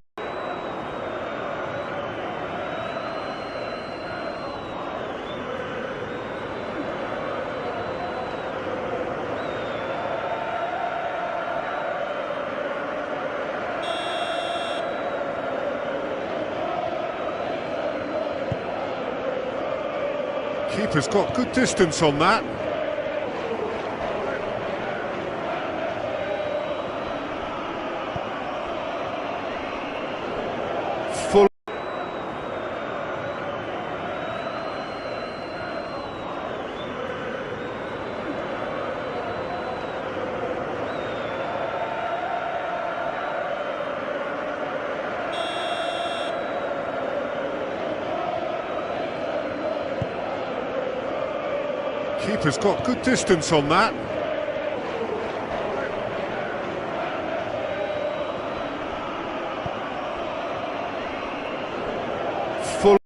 Keeper's got good distance on that. Full. Keeper's got good distance on that. Full.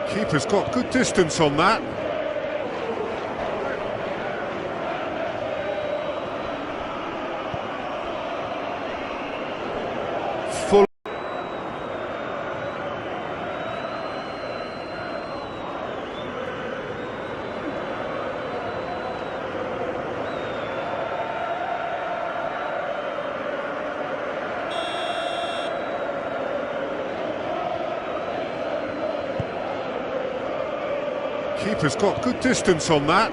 Keeper's got good distance on that. Full. Keeper's got good distance on that.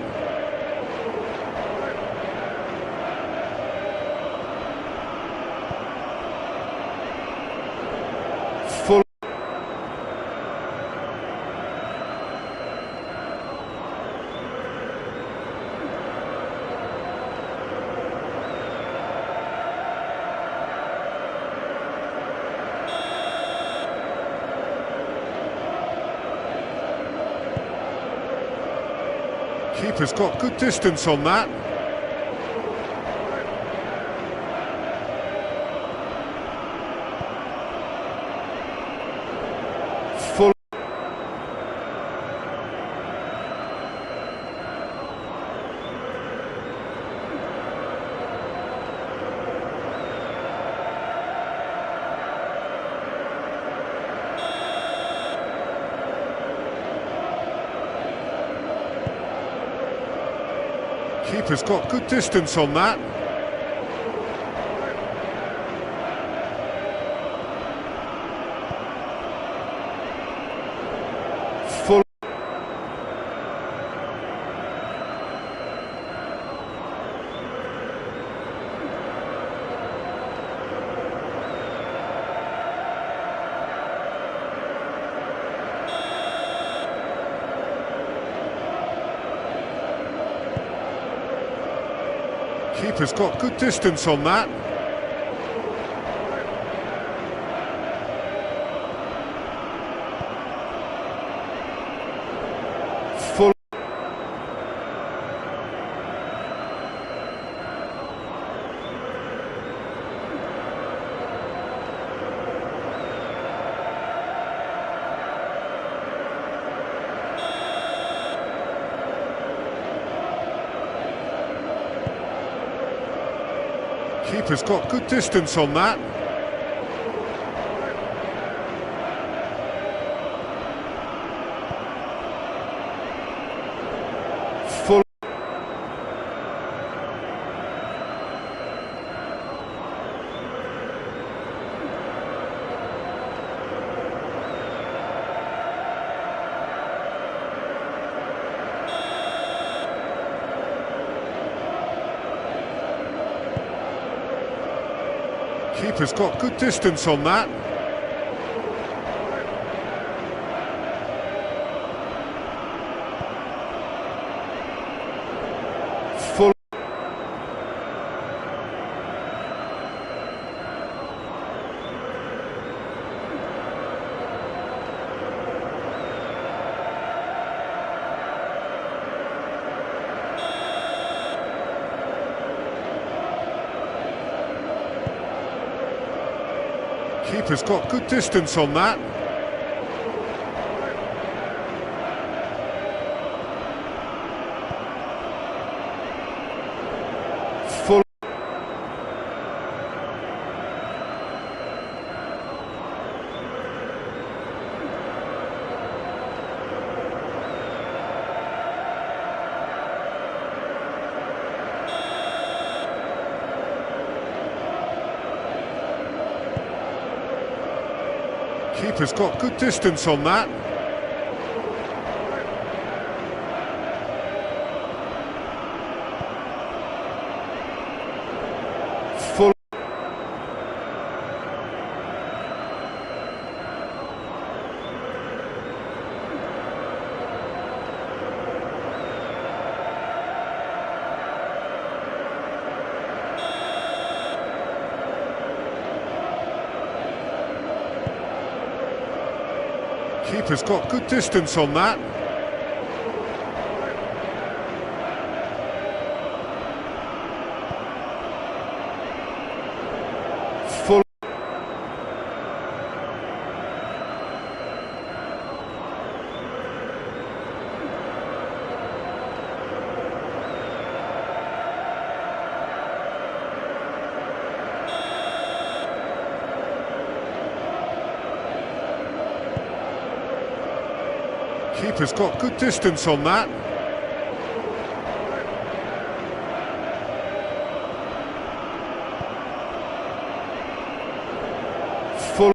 Full. Keeper's got good distance on that. Full. Keeper's got good distance on that. Full. Keeper's got good distance on that. Full. Keeper's got good distance on that. Full. Keeper's got good distance on that. Full. Keeper's got good distance on that. Full. Keeper's got good distance on that. Full. Keeper's got good distance on that. Full. Keeper's got good distance on that. Full.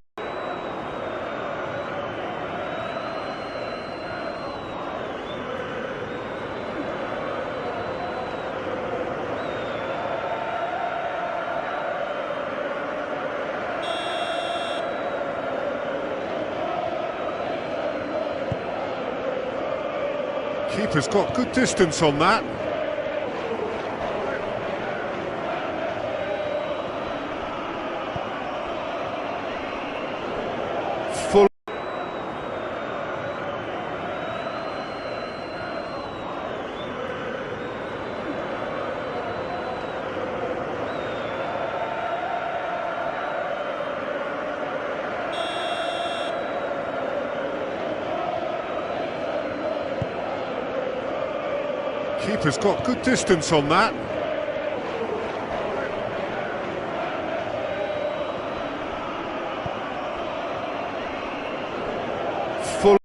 Keeper's got good distance on that. Full. Keeper's got good distance on that. Full.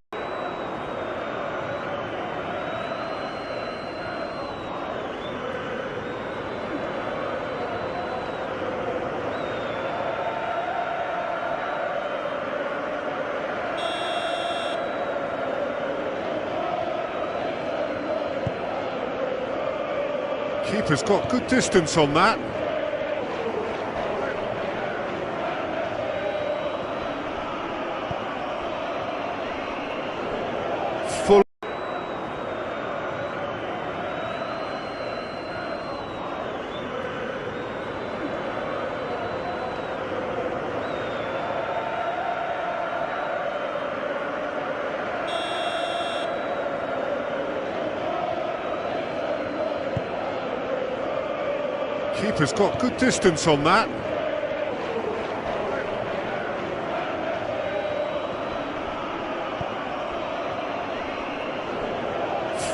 Keeper's got good distance on that. Full. Keeper's got good distance on that.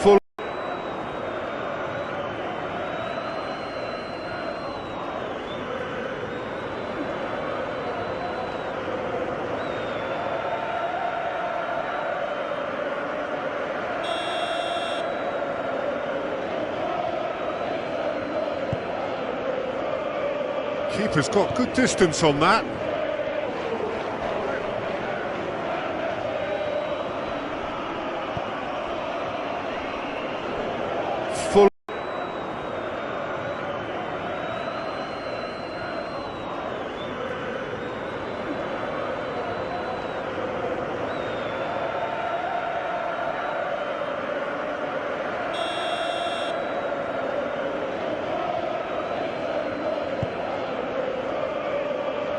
Full. Keeper's got good distance on that. Full.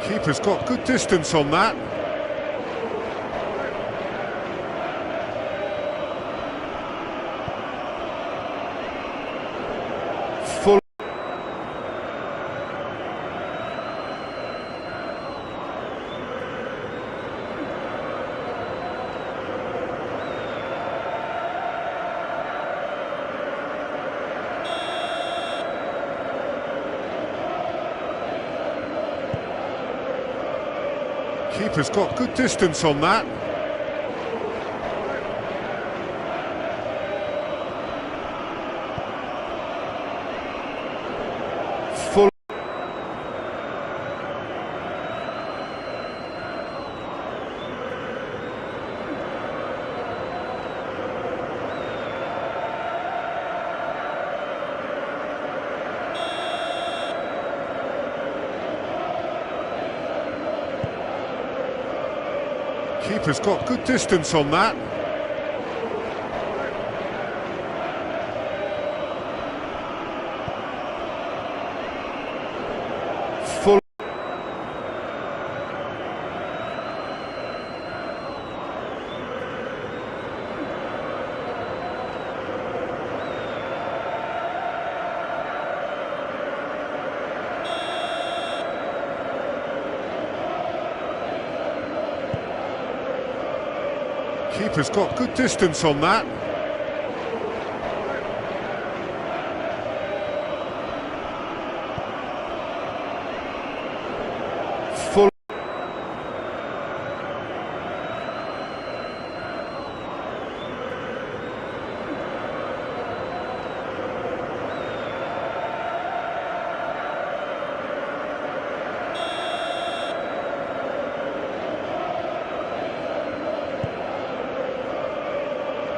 Keeper's got good distance on that. Full. Keeper's got good distance on that. Full. Keeper's got good distance on that. Full. Keeper's got good distance on that. Full.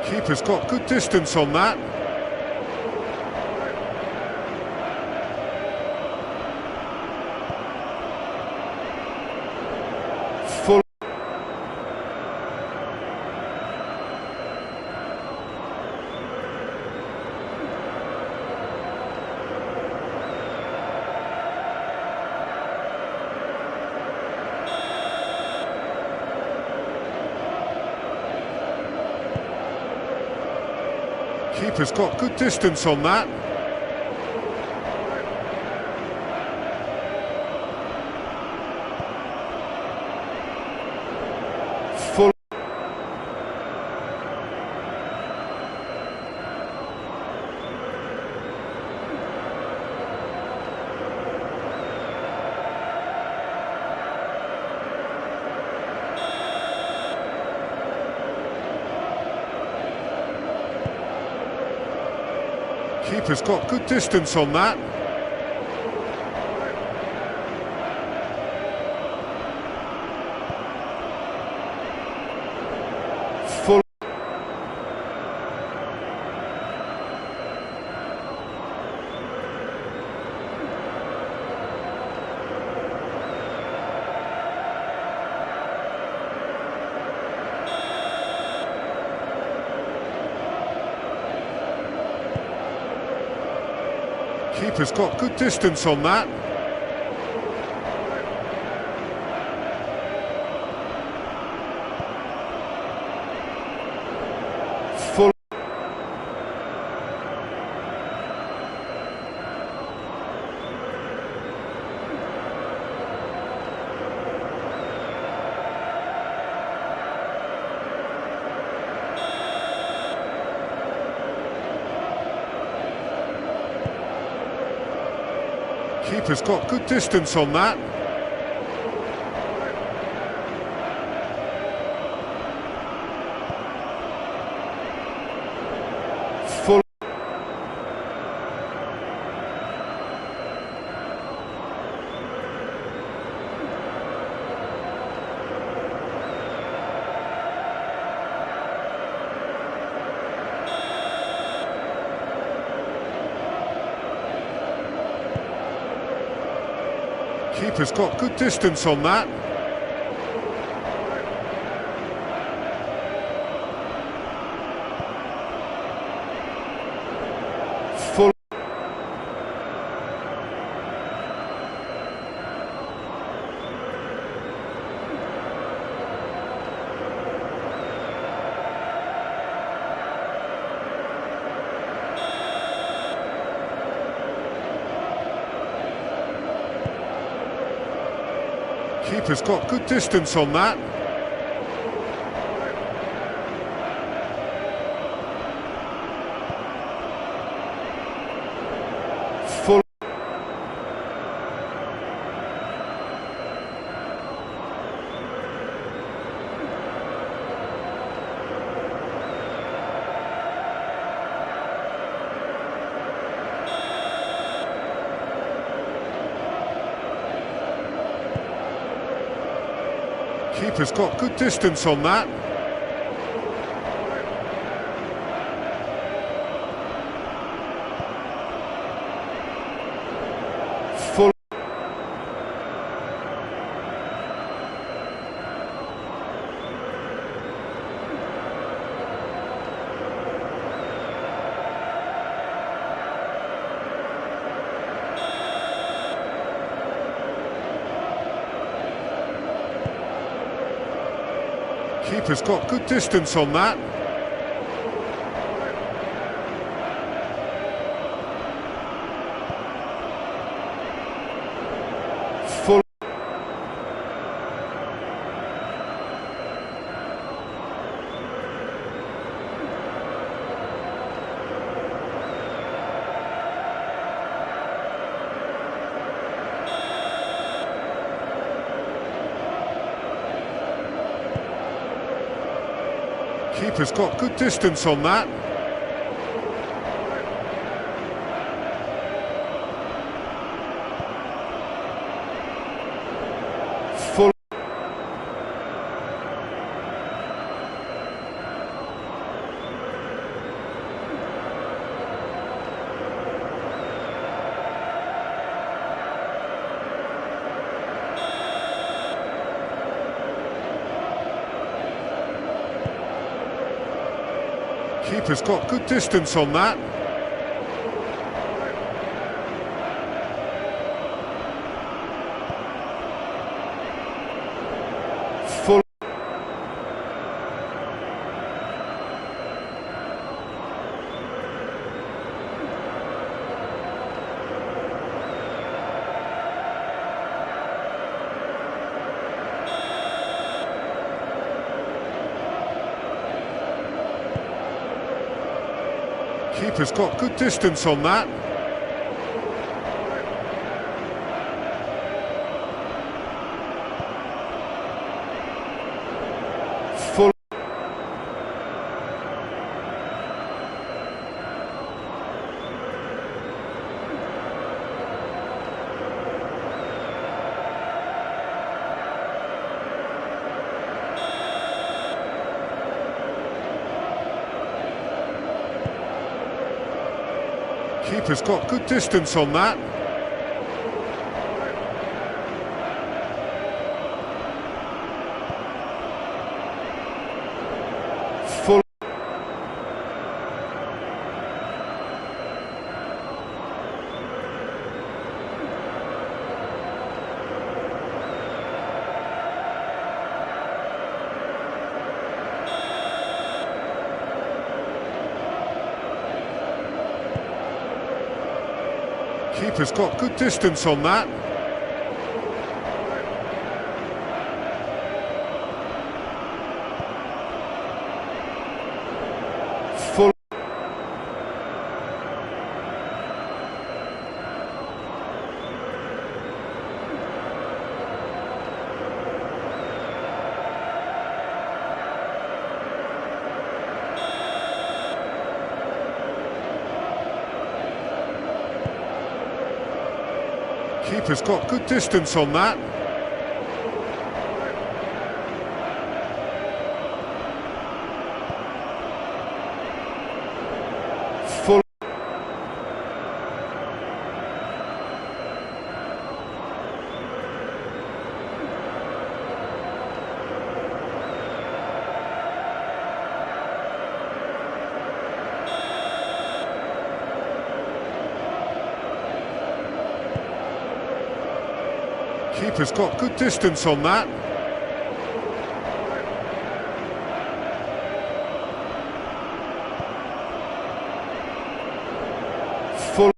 Keeper's got good distance on that. Full. Keeper's got good distance on that. Full. Keeper's got good distance on that. Full. Keeper's got good distance on that. Full. Keeper's got good distance on that. Full. Keeper's got good distance on that. Full. Keeper's got good distance on that. Full. Keeper's got good distance on that. Full. Keeper's got good distance on that. Full. Keeper's got good distance on that. Full. Keeper's got good distance on that. Full. Keeper's got good distance on that. Full. Keeper's got good distance on that. Full. Keeper's got good distance on that. Full. Keeper's got good distance on that. Full. Keeper's got good distance on that. Full.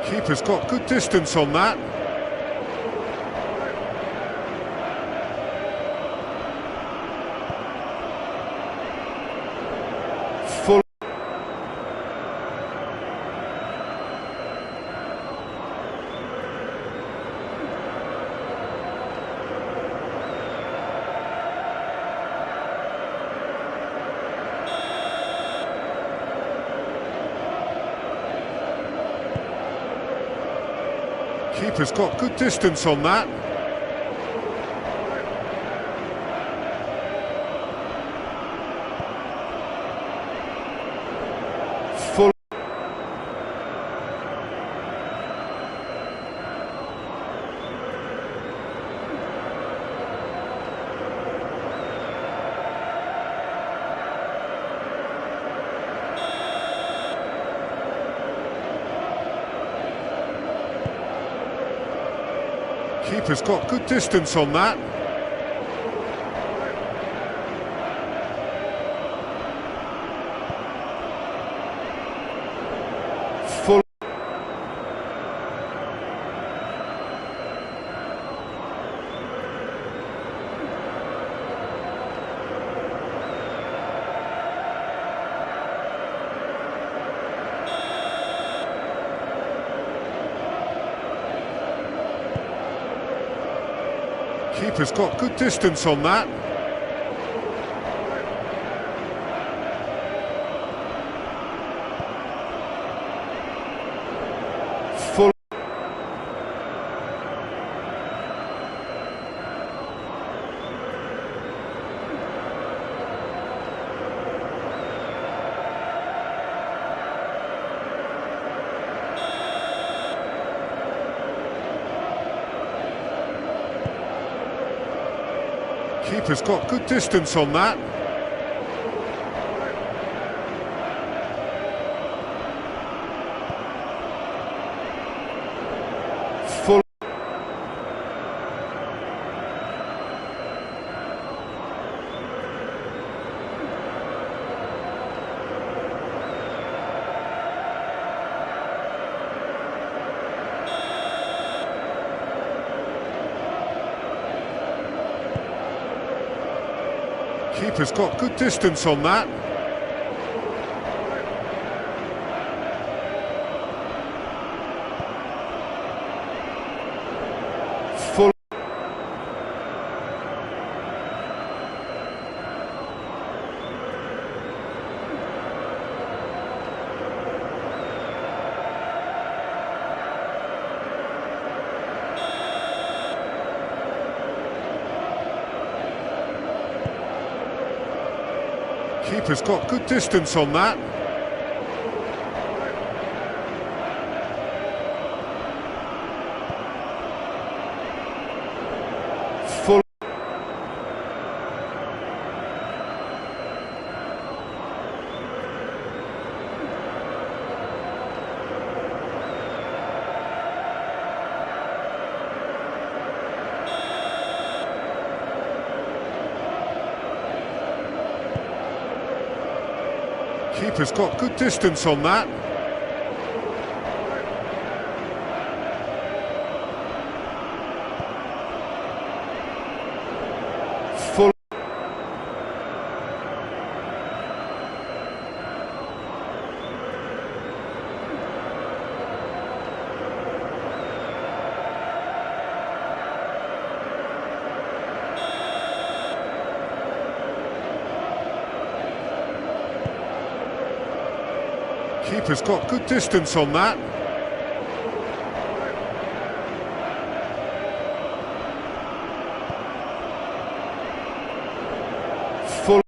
Keeper's got good distance on that. Full. Keeper's got good distance on that. Full. Keeper's got good distance on that. Full. Keeper's got good distance on that. Full. Keeper's got good distance on that. Full. Keeper's got good distance on that. Full. Keeper's got good distance on that. Full. Keeper's got good distance on that. Full. Keeper's got good distance on that. Full.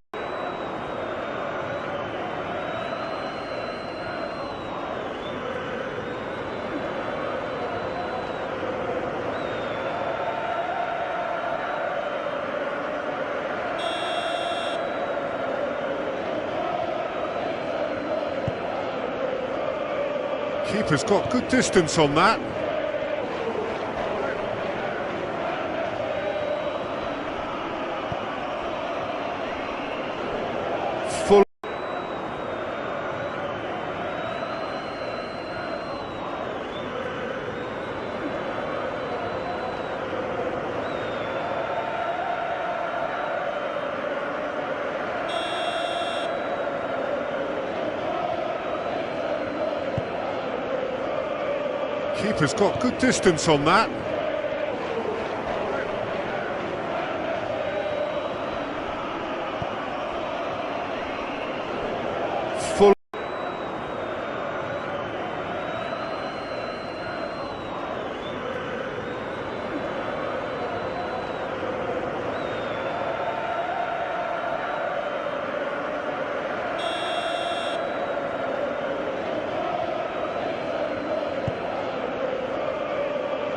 Keeper's got good distance on that. Full. Keeper's got good distance on that. Full.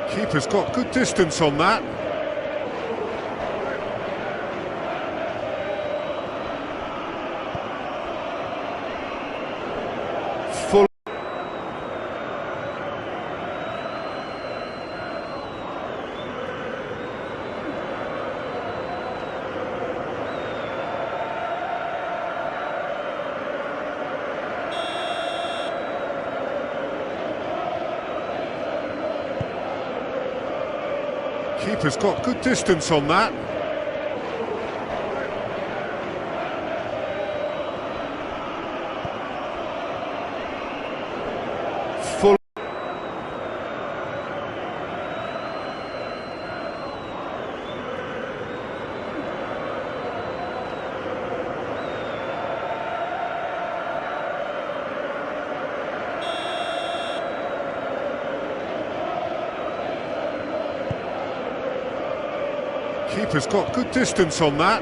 Keeper's got good distance on that. Full. Keeper's got good distance on that. Full. Keeper's got good distance on that.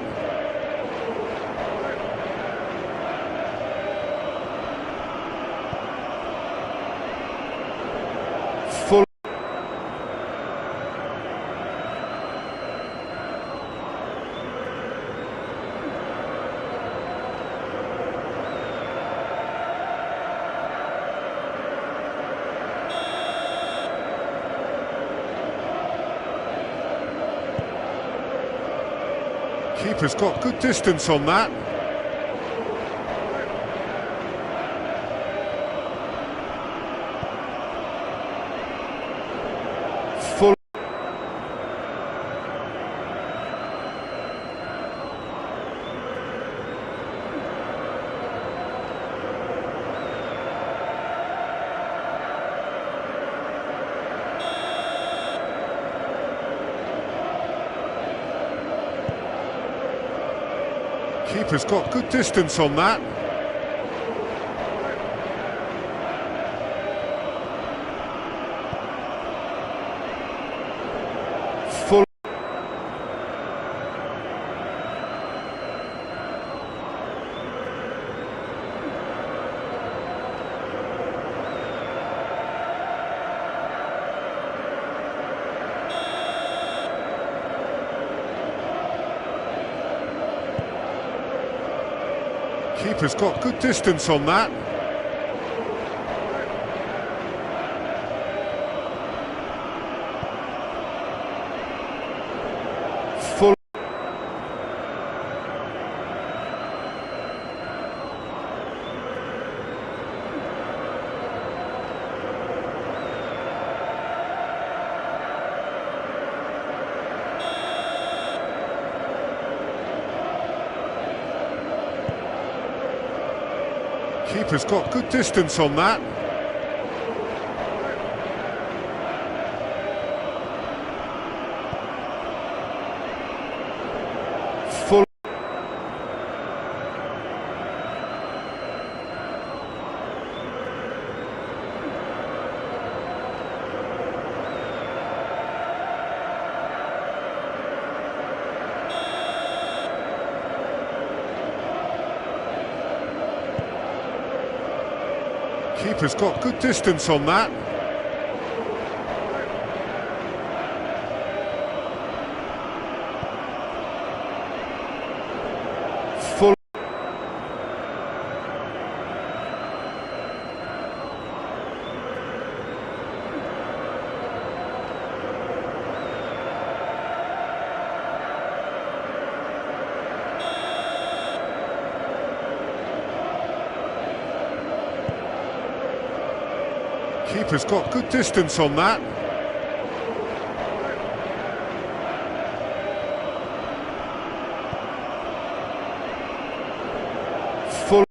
Full. Keeper's got good distance on that. Full. Keeper's got good distance on that. Full. Keeper's got good distance on that. Full. Keeper's got good distance on that. Full. Keeper's got good distance on that. Full. Keeper's got good distance on that. Full.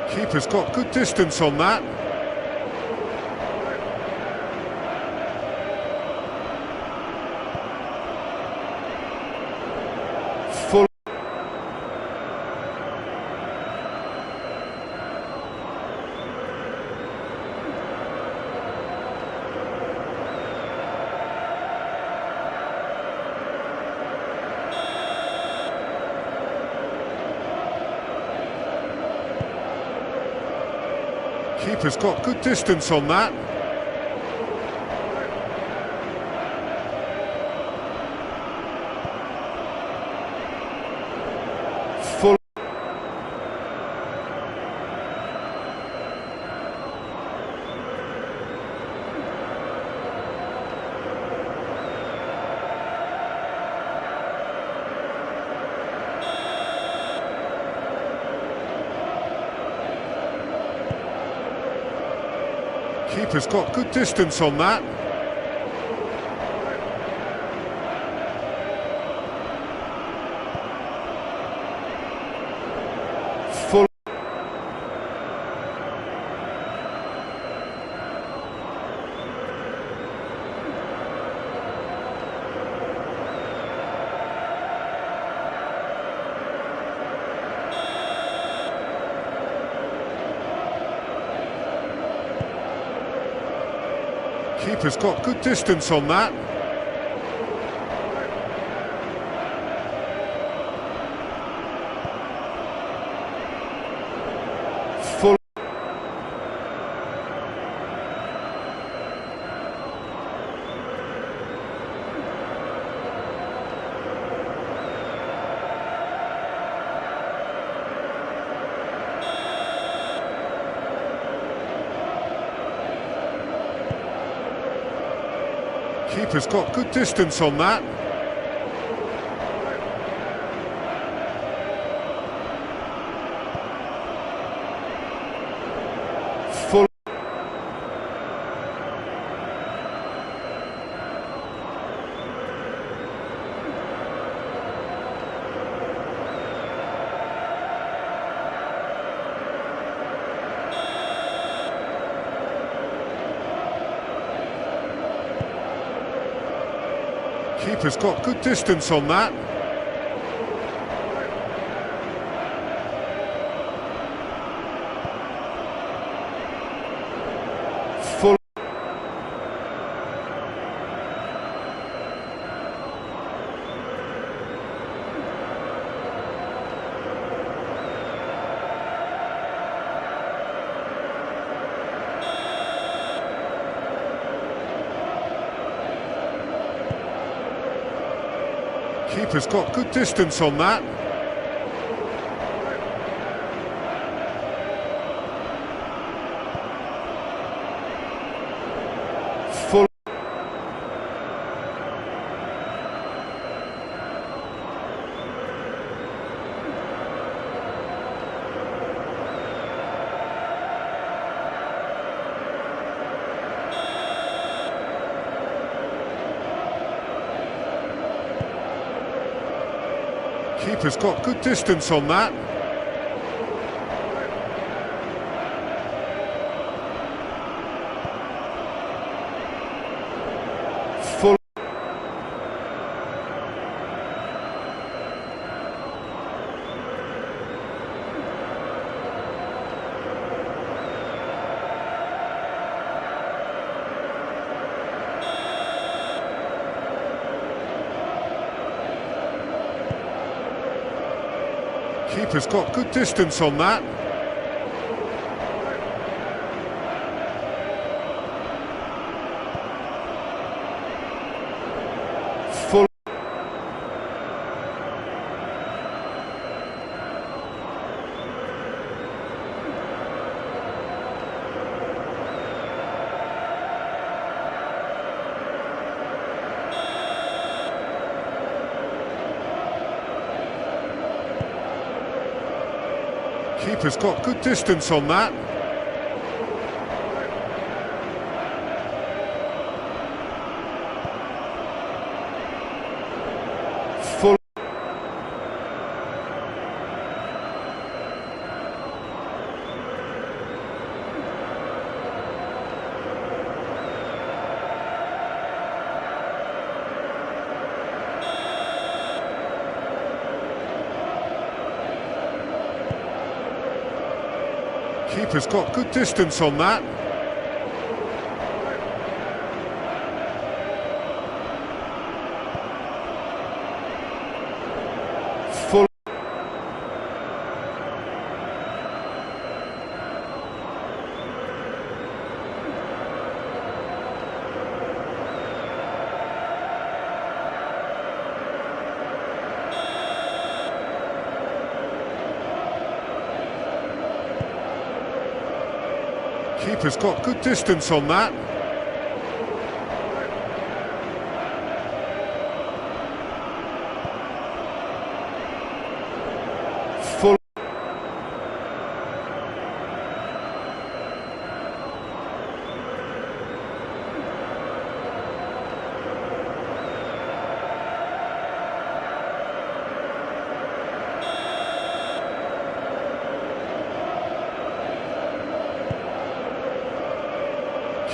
Keeper's got good distance on that. Full. Keeper's got good distance on that. Full. Keeper's got good distance on that. Full. Keeper's got good distance on that. Full. Keeper's got good distance on that. Full. Keeper's got good distance on that. Full. Keeper's got good distance on that. Full. Keeper's got good distance on that. Full. Keeper's got good distance on that. Full. Keeper's got good distance on that. Full. Keeper's got good distance on that. Full. Keeper's got good distance on that. Full.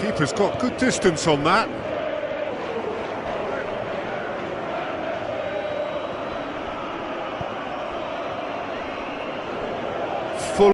Keeper's got good distance on that. Full.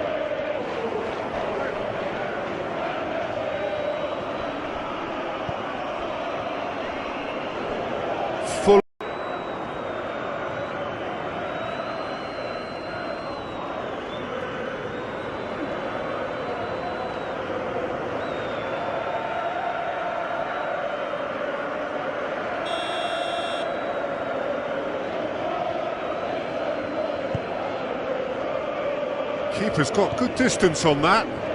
Full. Keeper's got good distance on that.